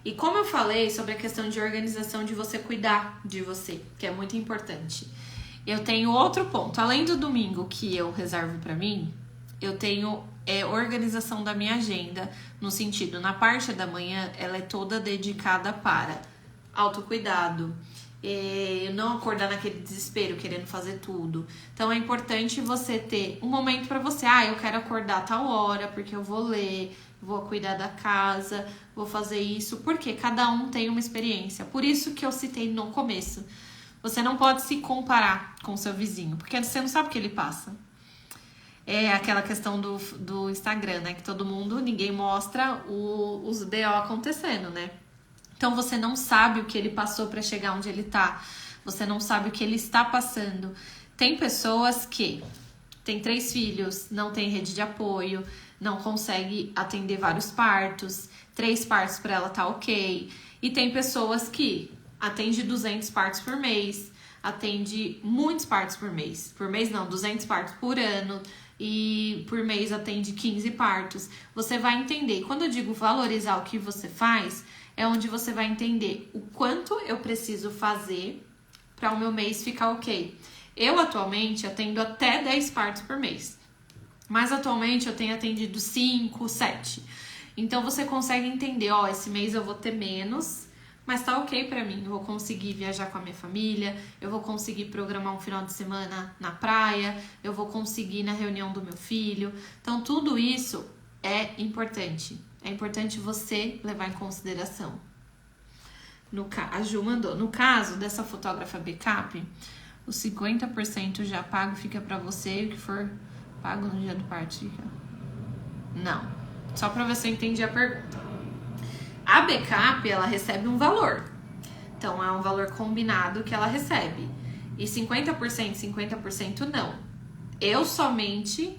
E como eu falei sobre a questão de organização, de você cuidar de você, que é muito importante. Eu tenho outro ponto. Além do domingo que eu reservo pra mim, eu tenho organização da minha agenda, no sentido, na parte da manhã, ela é toda dedicada para autocuidado, não acordar naquele desespero, querendo fazer tudo. Então, é importante você ter um momento para você. Eu quero acordar a tal hora, porque eu vou ler, vou cuidar da casa, vou fazer isso, porque cada um tem uma experiência. Por isso que eu citei no começo. Você não pode se comparar com o seu vizinho, porque você não sabe o que ele passa. É aquela questão do Instagram, né? Que todo mundo, ninguém mostra os BO acontecendo, né? Então você não sabe o que ele passou para chegar onde ele tá. Você não sabe o que ele está passando. Tem pessoas que têm 3 filhos, não tem rede de apoio, não consegue atender vários partos, 3 partos para ela tá ok. E tem pessoas que atende 200 partos por mês, atende muitos partos por mês. Por mês não, 200 partos por ano. E por mês atende 15 partos. Você vai entender. Quando eu digo valorizar o que você faz, é onde você vai entender o quanto eu preciso fazer para o meu mês ficar ok. Eu atualmente atendo até 10 partos por mês, mas atualmente eu tenho atendido 5, 7. Então você consegue entender, esse mês eu vou ter menos, mas tá ok pra mim, eu vou conseguir viajar com a minha família, eu vou conseguir programar um final de semana na praia, eu vou conseguir ir na reunião do meu filho. Então tudo isso é importante você levar em consideração. A Ju mandou, no caso dessa fotógrafa backup, os 50% já pago fica pra você e o que for pago no dia do parto fica. Não, só pra ver se eu entendi a pergunta. A backup, ela recebe um valor. Então, é um valor combinado que ela recebe. E 50%, 50% não. Eu somente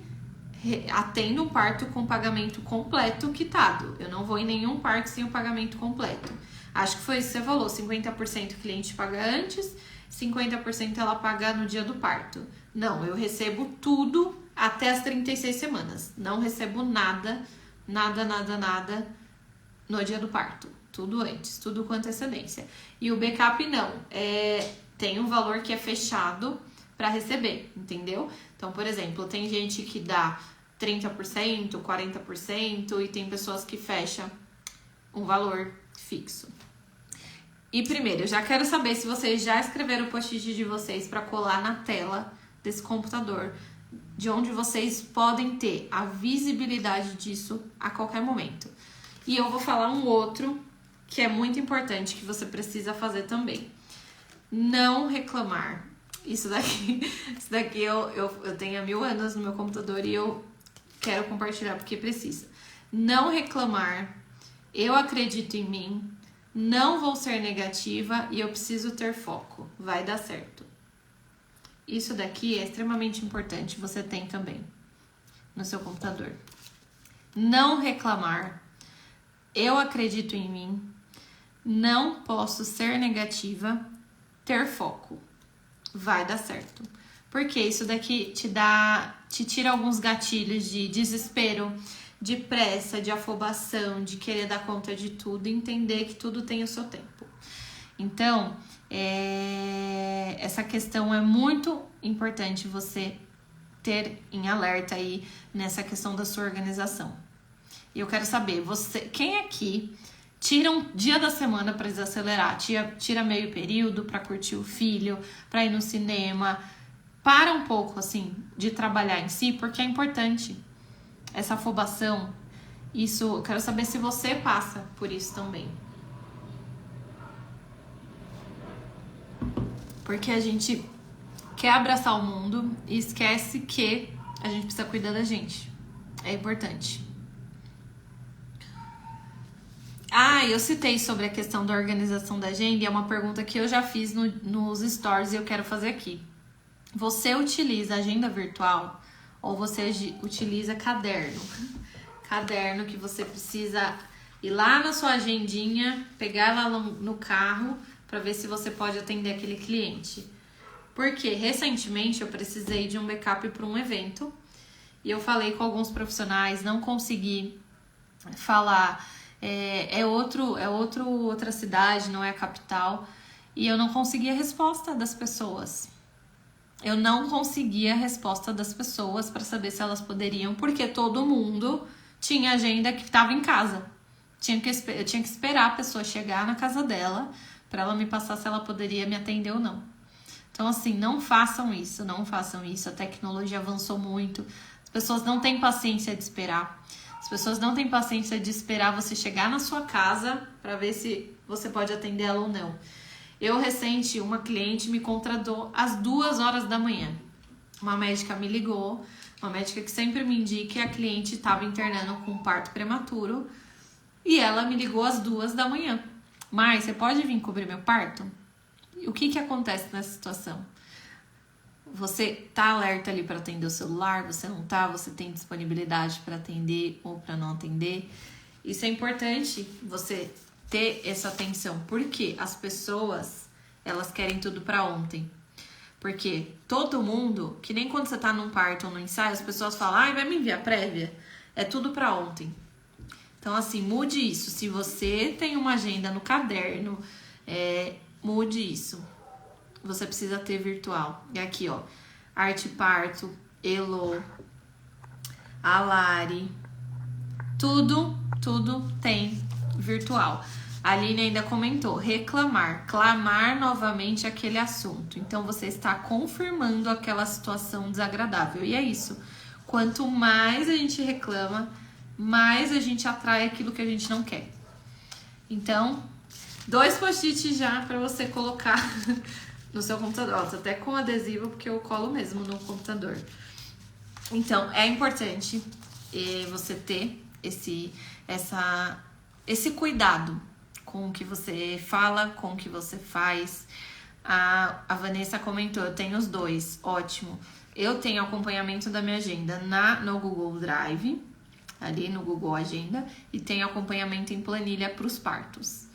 atendo um parto com pagamento completo quitado. Eu não vou em nenhum parto sem o pagamento completo. Acho que foi isso que você falou, 50% o cliente paga antes, 50% ela paga no dia do parto. Não, eu recebo tudo até as 36 semanas. Não recebo nada no dia do parto. Tudo antes, tudo com antecedência. E o backup não, tem um valor que é fechado para receber, entendeu? Então, por exemplo, tem gente que dá 30%, 40% e tem pessoas que fecham um valor fixo. E primeiro, eu já quero saber se vocês já escreveram o post-it de vocês para colar na tela desse computador, de onde vocês podem ter a visibilidade disso a qualquer momento. E eu vou falar um outro que é muito importante, que você precisa fazer também. Não reclamar. Isso daqui eu tenho há 1000 anos no meu computador e eu quero compartilhar porque precisa. Não reclamar. Eu acredito em mim. Não vou ser negativa e eu preciso ter foco. Vai dar certo. Isso daqui é extremamente importante. Você tem também no seu computador. Não reclamar. Eu acredito em mim. Não posso ser negativa. Ter foco. Vai dar certo. Porque isso daqui te tira alguns gatilhos de desespero, de pressa, de afobação, de querer dar conta de tudo e entender que tudo tem o seu tempo. Então, essa questão é muito importante você ter em alerta aí nessa questão da sua organização. E eu quero saber, quem aqui tira um dia da semana para desacelerar, tira meio período para curtir o filho, para ir no cinema, para um pouco assim de trabalhar em si, porque é importante essa afobação. Isso, eu quero saber se você passa por isso também. Porque a gente quer abraçar o mundo e esquece que a gente precisa cuidar da gente. É importante. Eu citei sobre a questão da organização da agenda e é uma pergunta que eu já fiz nos stories e eu quero fazer aqui. Você utiliza agenda virtual ou você utiliza caderno? Caderno que você precisa ir lá na sua agendinha, pegar lá no carro para ver se você pode atender aquele cliente. Porque recentemente eu precisei de um backup para um evento e eu falei com alguns profissionais, não consegui falar. Outra cidade, não é a capital. E eu não conseguia a resposta das pessoas. Eu não conseguia a resposta das pessoas para saber se elas poderiam, porque todo mundo tinha agenda que estava em casa. Eu tinha que esperar a pessoa chegar na casa dela para ela me passar se ela poderia me atender ou não. Então, assim, não façam isso. A tecnologia avançou muito. As pessoas não têm paciência de esperar. As pessoas não têm paciência de esperar você chegar na sua casa para ver se você pode atender ela ou não. Uma cliente me contratou às 2 horas da manhã. Uma médica me ligou, uma médica que sempre me indica que a cliente estava internando com parto prematuro e ela me ligou às 2 da manhã. Mas você pode vir cobrir meu parto? O que acontece nessa situação? Você tá alerta ali para atender o celular, você não tá, você tem disponibilidade para atender ou para não atender. Isso é importante você ter essa atenção, porque as pessoas, elas querem tudo para ontem. Porque todo mundo, que nem quando você tá num parto ou no ensaio, as pessoas falam, vai me enviar prévia? É tudo para ontem. Então, assim, mude isso. Se você tem uma agenda no caderno, mude isso. Você precisa ter virtual. E aqui, ó, Arte Parto, Elo, Alari, tudo tem virtual. A Aline ainda comentou, clamar novamente aquele assunto. Então, você está confirmando aquela situação desagradável. E é isso. Quanto mais a gente reclama, mais a gente atrai aquilo que a gente não quer. Então, 2 post-its já para você colocar no seu computador. Ó, tô até com adesivo porque eu colo mesmo no computador. Então, é importante você ter esse cuidado com o que você fala, com o que você faz. A Vanessa comentou, eu tenho os dois, ótimo. Eu tenho acompanhamento da minha agenda no Google Drive, ali no Google Agenda, e tenho acompanhamento em planilha para os partos.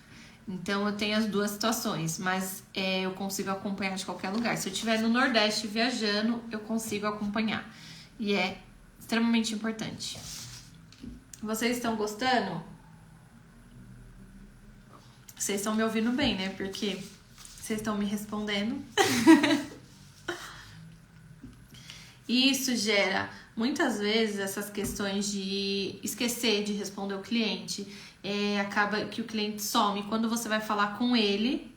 Então eu tenho as duas situações, mas eu consigo acompanhar de qualquer lugar. Se eu estiver no Nordeste viajando, eu consigo acompanhar. E é extremamente importante. Vocês estão gostando? Vocês estão me ouvindo bem, né? Porque vocês estão me respondendo. E isso gera, muitas vezes, essas questões de esquecer de responder o cliente. Acaba que o cliente some. Quando você vai falar com ele,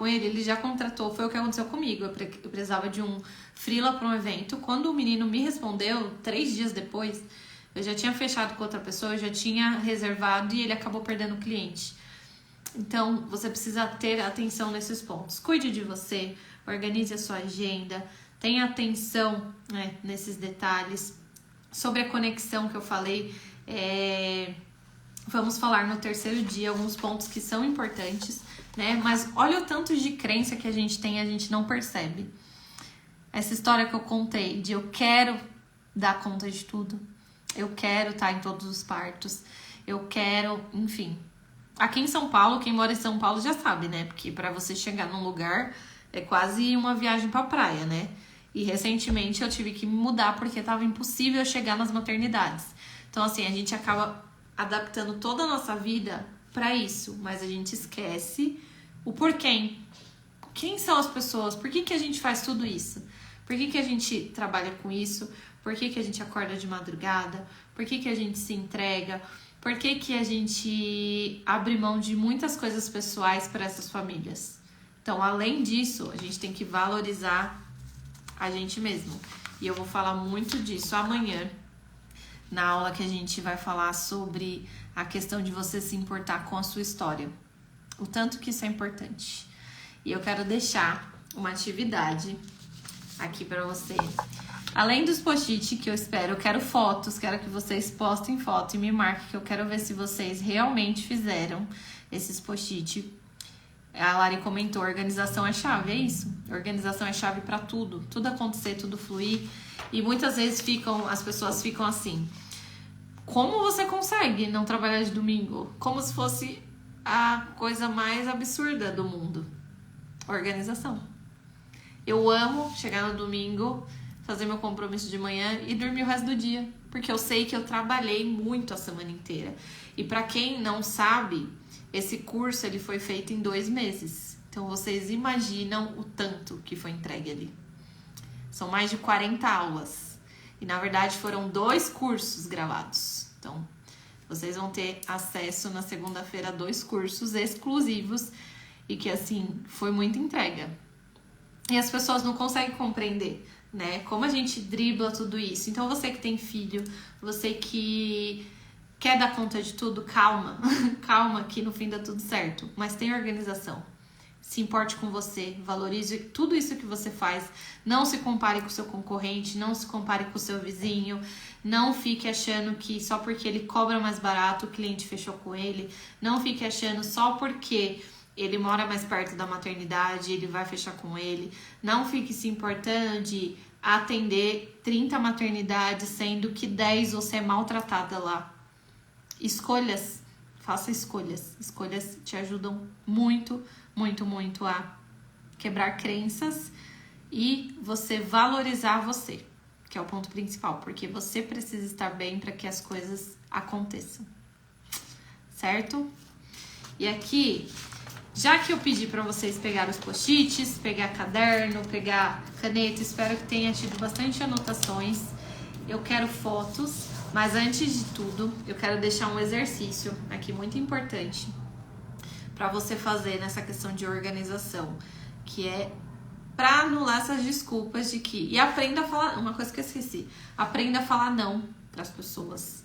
ele já contratou. Foi o que aconteceu comigo. Eu precisava de um freela para um evento. Quando o menino me respondeu, 3 dias depois, eu já tinha fechado com outra pessoa, eu já tinha reservado e ele acabou perdendo o cliente. Então, você precisa ter atenção nesses pontos. Cuide de você, organize a sua agenda, tenha atenção, né, nesses detalhes. Sobre a conexão que eu falei, vamos falar no terceiro dia alguns pontos que são importantes, né? Mas olha o tanto de crença que a gente tem e a gente não percebe. Essa história que eu contei de eu quero dar conta de tudo, eu quero estar em todos os partos, eu quero, enfim. Aqui em São Paulo, quem mora em São Paulo já sabe, né? Porque para você chegar num lugar é quase uma viagem pra praia, né? E recentemente eu tive que me mudar porque tava impossível chegar nas maternidades. Então, assim, a gente acaba adaptando toda a nossa vida para isso, mas a gente esquece o porquê. Quem são as pessoas? Por que a gente faz tudo isso? Por que a gente trabalha com isso? Por que a gente acorda de madrugada? Por que a gente se entrega? Por que a gente abre mão de muitas coisas pessoais para essas famílias? Então, além disso, a gente tem que valorizar a gente mesmo. E eu vou falar muito disso amanhã, na aula que a gente vai falar sobre a questão de você se importar com a sua história. O tanto que isso é importante. E eu quero deixar uma atividade aqui para você. Além dos post-it que eu espero, eu quero fotos, quero que vocês postem foto e me marquem, que eu quero ver se vocês realmente fizeram esses post-it. A Lari comentou, organização é chave, é isso. Organização é chave para tudo. Tudo acontecer, tudo fluir. E muitas vezes as pessoas ficam assim, como você consegue não trabalhar de domingo? Como se fosse a coisa mais absurda do mundo. Organização. Eu amo chegar no domingo, fazer meu compromisso de manhã e dormir o resto do dia. Porque eu sei que eu trabalhei muito a semana inteira. E para quem não sabe, esse curso ele foi feito em 2 meses. Então vocês imaginam o tanto que foi entregue ali. São mais de 40 aulas. E na verdade foram 2 cursos gravados. Então vocês vão ter acesso na segunda-feira a 2 cursos exclusivos. E que assim, foi muita entrega. E as pessoas não conseguem compreender, né? Como a gente dribla tudo isso. Então você que tem filho, você que quer dar conta de tudo, calma. Calma que no fim dá tudo certo. Mas tem organização. Se importe com você, valorize tudo isso que você faz. Não se compare com o seu concorrente, não se compare com o seu vizinho. Não fique achando que só porque ele cobra mais barato, o cliente fechou com ele. Não fique achando só porque ele mora mais perto da maternidade, ele vai fechar com ele. Não fique se importando de atender 30 maternidades, sendo que 10 você é maltratada lá. Escolhas, faça escolhas. Escolhas te ajudam muito, muito, muito a quebrar crenças e você valorizar você, que é o ponto principal, porque você precisa estar bem para que as coisas aconteçam, certo? E aqui, já que eu pedi para vocês pegar os post-its, pegar caderno, pegar caneta, espero que tenha tido bastante anotações. Eu quero fotos, mas antes de tudo, eu quero deixar um exercício aqui muito importante para você fazer nessa questão de organização, que é para anular essas desculpas de que... E aprenda a falar... Uma coisa que eu esqueci. Aprenda a falar não para as pessoas.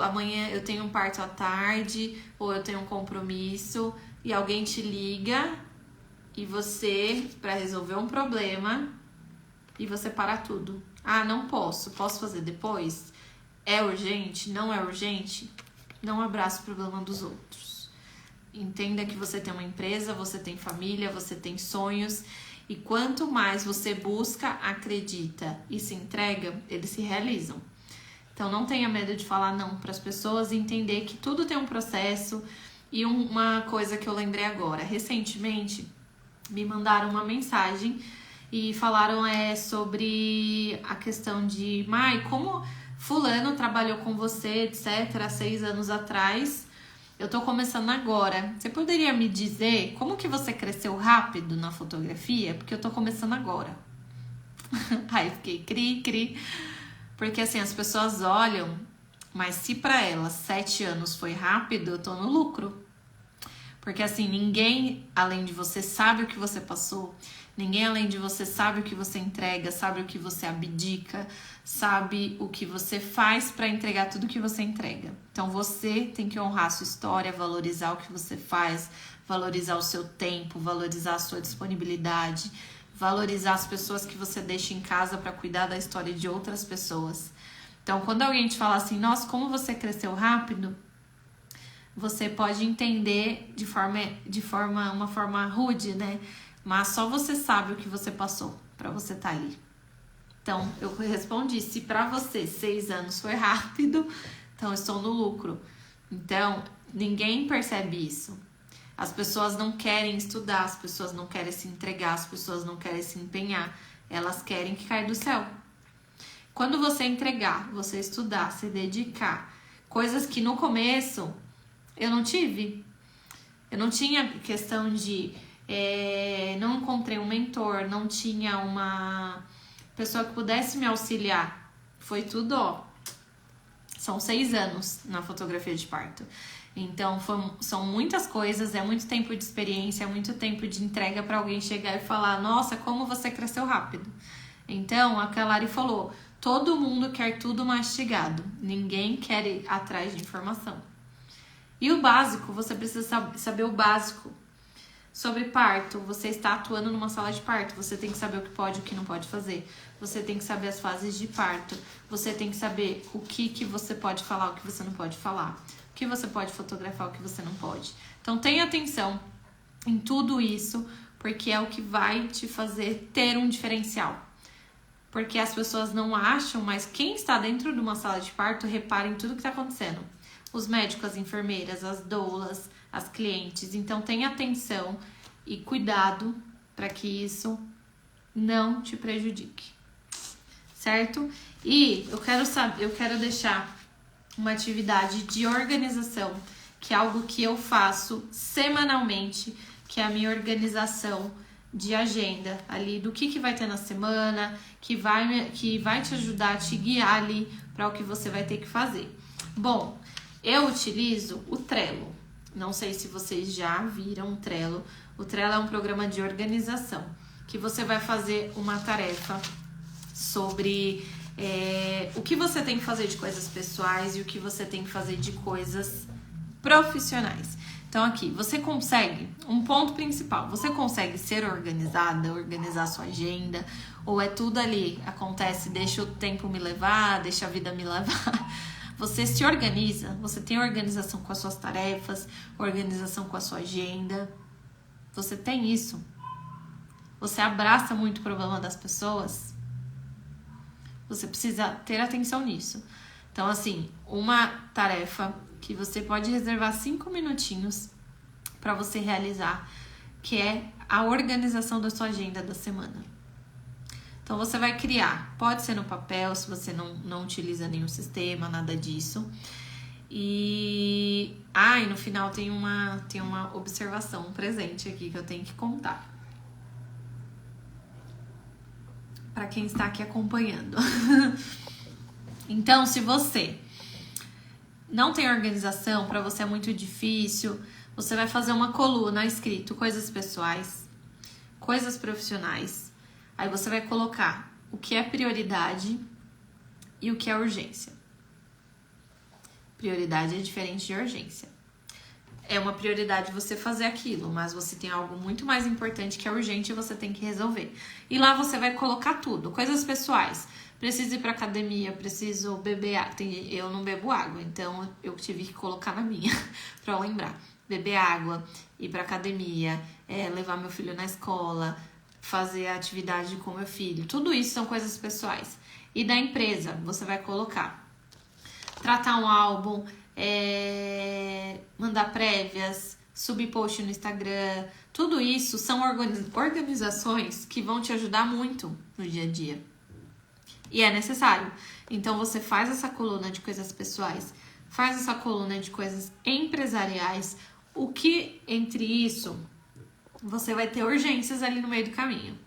Amanhã eu tenho um parto à tarde, ou eu tenho um compromisso, e alguém te liga, e você, para resolver um problema, e você para tudo. Não posso fazer depois? É urgente? Não é urgente? Não abraça o problema dos outros. Entenda que você tem uma empresa, você tem família, você tem sonhos. E quanto mais você busca, acredita e se entrega, eles se realizam. Então não tenha medo de falar não para as pessoas e entender que tudo tem um processo. E uma coisa que eu lembrei agora, recentemente me mandaram uma mensagem e falaram sobre a questão de Mai, como fulano trabalhou com você, etc, há 6 anos atrás. Eu tô começando agora. Você poderia me dizer como que você cresceu rápido na fotografia? Porque eu tô começando agora. Aí eu fiquei cri. Porque assim, as pessoas olham, mas se pra elas 7 anos foi rápido, eu tô no lucro. Porque assim, ninguém além de você sabe o que você passou. Ninguém além de você sabe o que você entrega, sabe o que você abdica, sabe o que você faz para entregar tudo que você entrega. Então você tem que honrar a sua história, valorizar o que você faz, valorizar o seu tempo, valorizar a sua disponibilidade, valorizar as pessoas que você deixa em casa para cuidar da história de outras pessoas. Então quando alguém te fala assim, nossa, como você cresceu rápido, você pode entender uma forma rude, né? Mas só você sabe o que você passou pra você estar ali. Então, eu respondi, se pra você 6 anos foi rápido, então eu estou no lucro. Então, ninguém percebe isso. As pessoas não querem estudar, as pessoas não querem se entregar, as pessoas não querem se empenhar. Elas querem que caia do céu. Quando você entregar, você estudar, se dedicar, coisas que no começo eu não tive. Eu não tinha questão de... não encontrei um mentor, não tinha uma pessoa que pudesse me auxiliar. Foi tudo, ó. São 6 anos na fotografia de parto. Então, são muitas coisas, é muito tempo de experiência, é muito tempo de entrega para alguém chegar e falar, nossa, como você cresceu rápido. Então, a Kelari falou, todo mundo quer tudo mastigado. Ninguém quer ir atrás de informação. E o básico, você precisa saber o básico. Sobre parto, você está atuando numa sala de parto, você tem que saber o que pode e o que não pode fazer. Você tem que saber as fases de parto. Você tem que saber o que você pode falar, o que você não pode falar. O que você pode fotografar, o que você não pode. Então tenha atenção em tudo isso, porque é o que vai te fazer ter um diferencial. Porque as pessoas não acham, mas quem está dentro de uma sala de parto repara em tudo que está acontecendo. Os médicos, as enfermeiras, as doulas, as clientes. Então tenha atenção e cuidado para que isso não te prejudique, certo? E eu quero deixar uma atividade de organização, que é algo que eu faço semanalmente, que é a minha organização de agenda ali do que vai ter na semana, que vai te ajudar a te guiar ali para o que você vai ter que fazer. Bom, eu utilizo o Trello. Não sei se vocês já viram o Trello. O Trello é um programa de organização que você vai fazer uma tarefa sobre o que você tem que fazer de coisas pessoais e o que você tem que fazer de coisas profissionais. Então aqui, você consegue, um ponto principal, você consegue ser organizada, organizar sua agenda, ou é tudo ali, acontece, deixa o tempo me levar, deixa a vida me levar. Você se organiza, você tem organização com as suas tarefas, organização com a sua agenda. Você tem isso? Você abraça muito o problema das pessoas? Você precisa ter atenção nisso. Então, assim, uma tarefa que você pode reservar 5 minutinhos para você realizar, que é a organização da sua agenda da semana. Então, você vai criar, pode ser no papel, se você não utiliza nenhum sistema, nada disso. E no final tem uma observação, um presente aqui que eu tenho que contar. Para quem está aqui acompanhando. Então, se você não tem organização, para você é muito difícil, você vai fazer uma coluna escrito coisas pessoais, coisas profissionais. Aí você vai colocar o que é prioridade e o que é urgência. Prioridade é diferente de urgência. é uma prioridade você fazer aquilo, mas você tem algo muito mais importante que é urgente e você tem que resolver. E lá você vai colocar tudo, coisas pessoais. Preciso ir pra academia, preciso beber água. Eu não bebo água, então eu tive que colocar na minha pra lembrar. Beber água, ir pra academia, levar meu filho na escola, fazer a atividade com meu filho. Tudo isso são coisas pessoais. E da empresa, você vai colocar tratar um álbum, mandar prévias, subir post no Instagram. Tudo isso são organizações que vão te ajudar muito no dia a dia. E é necessário. Então você faz essa coluna de coisas pessoais, faz essa coluna de coisas empresariais. O que entre isso, você vai ter urgências ali no meio do caminho.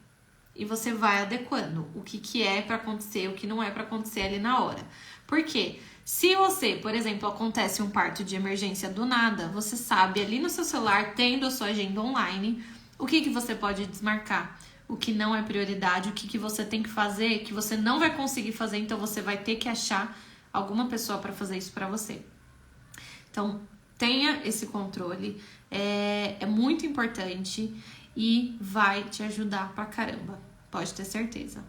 E você vai adequando o que é pra acontecer, o que não é pra acontecer ali na hora. Por quê? Se você, por exemplo, acontece um parto de emergência do nada, você sabe ali no seu celular, tendo a sua agenda online, o que você pode desmarcar, o que não é prioridade, o que você tem que fazer, que você não vai conseguir fazer, então você vai ter que achar alguma pessoa para fazer isso para você. Então, tenha esse controle, é muito importante e vai te ajudar pra caramba, pode ter certeza.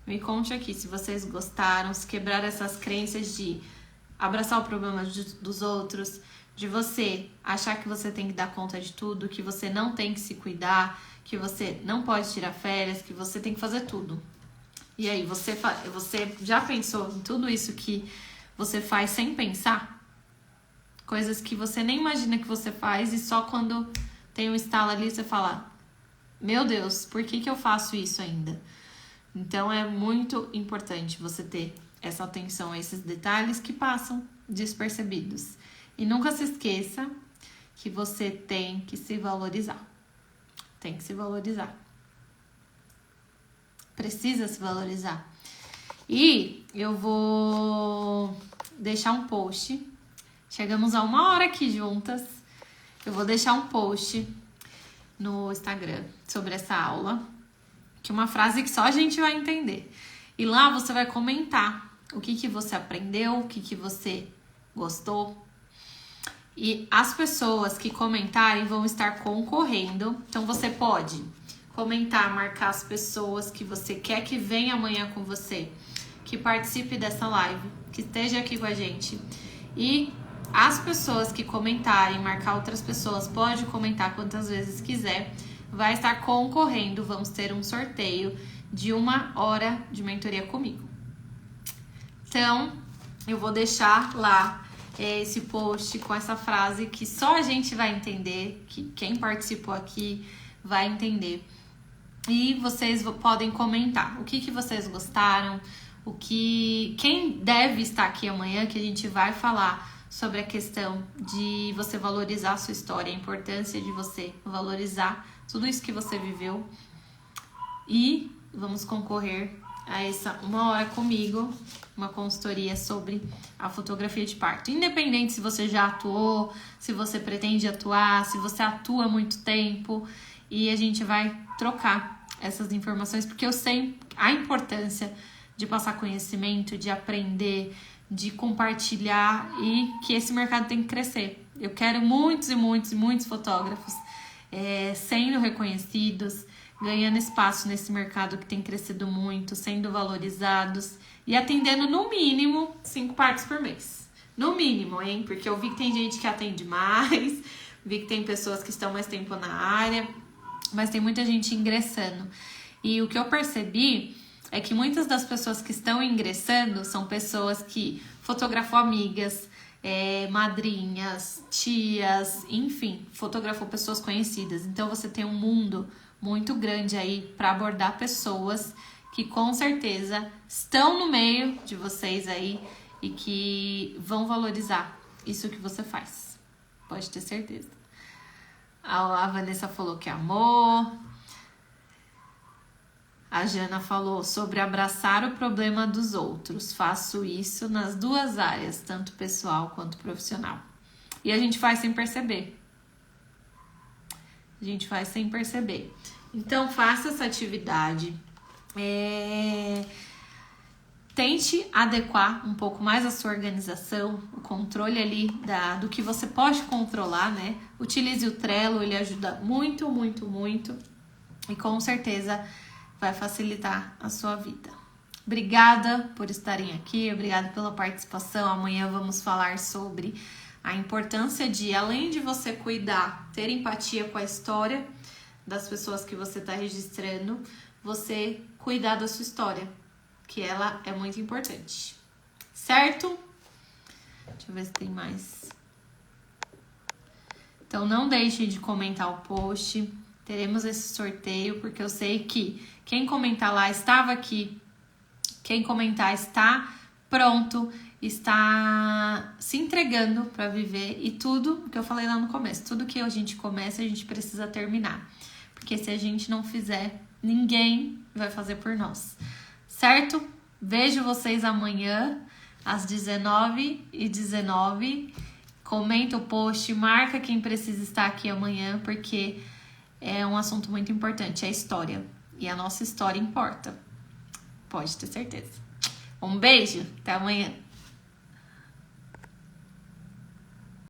Me conte aqui se vocês gostaram, se quebraram essas crenças de abraçar o problema dos outros, de você achar que você tem que dar conta de tudo, que você não tem que se cuidar, que você não pode tirar férias, que você tem que fazer tudo. E aí, você já pensou em tudo isso que você faz sem pensar? Coisas que você nem imagina que você faz e só quando tem um estalo ali você fala: meu Deus, por que eu faço isso ainda? Então é muito importante você ter essa atenção a esses detalhes que passam despercebidos. E nunca se esqueça que você tem que se valorizar. Tem que se valorizar. Precisa se valorizar. E eu vou deixar um post. Chegamos a 1 hora aqui juntas. Eu vou deixar um post no Instagram sobre essa aula, que é uma frase que só a gente vai entender. E lá você vai comentar o que você aprendeu, o que você gostou. E as pessoas que comentarem vão estar concorrendo. Então você pode comentar, marcar as pessoas que você quer que venha amanhã com você, que participe dessa live, que esteja aqui com a gente. E as pessoas que comentarem, marcar outras pessoas, pode comentar quantas vezes quiser, vai estar concorrendo. Vamos ter um sorteio de 1 hora de mentoria comigo. Então, eu vou deixar lá esse post com essa frase que só a gente vai entender, que quem participou aqui vai entender. E vocês podem comentar o que vocês gostaram, quem deve estar aqui amanhã, que a gente vai falar sobre a questão de você valorizar a sua história, a importância de você valorizar tudo isso que você viveu. E vamos concorrer a essa 1 hora comigo, uma consultoria sobre a fotografia de parto. Independente se você já atuou, se você pretende atuar, se você atua há muito tempo, e a gente vai trocar essas informações, porque eu sei a importância de passar conhecimento, de aprender, de compartilhar, e que esse mercado tem que crescer. Eu quero muitos e muitos e muitos fotógrafos sendo reconhecidos, ganhando espaço nesse mercado que tem crescido muito, sendo valorizados e atendendo no mínimo 5 partos por mês. No mínimo, hein? Porque eu vi que tem gente que atende mais, vi que tem pessoas que estão mais tempo na área, mas tem muita gente ingressando. E o que eu percebi é que muitas das pessoas que estão ingressando são pessoas que fotografam amigas, madrinhas, tias, enfim, fotografou pessoas conhecidas. Então você tem um mundo muito grande aí para abordar pessoas que com certeza estão no meio de vocês aí e que vão valorizar isso que você faz. Pode ter certeza. A Vanessa falou que amou. A Jana falou sobre abraçar o problema dos outros. Faço isso nas 2 áreas, tanto pessoal quanto profissional. E a gente faz sem perceber. A gente faz sem perceber. Então, faça essa atividade. tente adequar um pouco mais a sua organização, o controle ali do que você pode controlar, né? Utilize o Trello, ele ajuda muito, muito, muito e com certeza vai facilitar a sua vida. Obrigada por estarem aqui, obrigada pela participação. Amanhã vamos falar sobre a importância de, além de você cuidar, ter empatia com a história das pessoas que você está registrando, você cuidar da sua história, que ela é muito importante, certo? Deixa eu ver se tem mais. Então não deixe de comentar o post, teremos esse sorteio, porque eu sei que quem comentar lá estava aqui, quem comentar está pronto, está se entregando para viver, e tudo que eu falei lá no começo, tudo que a gente começa a gente precisa terminar, porque se a gente não fizer, ninguém vai fazer por nós. Certo? Vejo vocês amanhã às 19h19. Comenta o post, marca quem precisa estar aqui amanhã, porque é um assunto muito importante, é a história. E a nossa história importa. Pode ter certeza. Um beijo, até amanhã.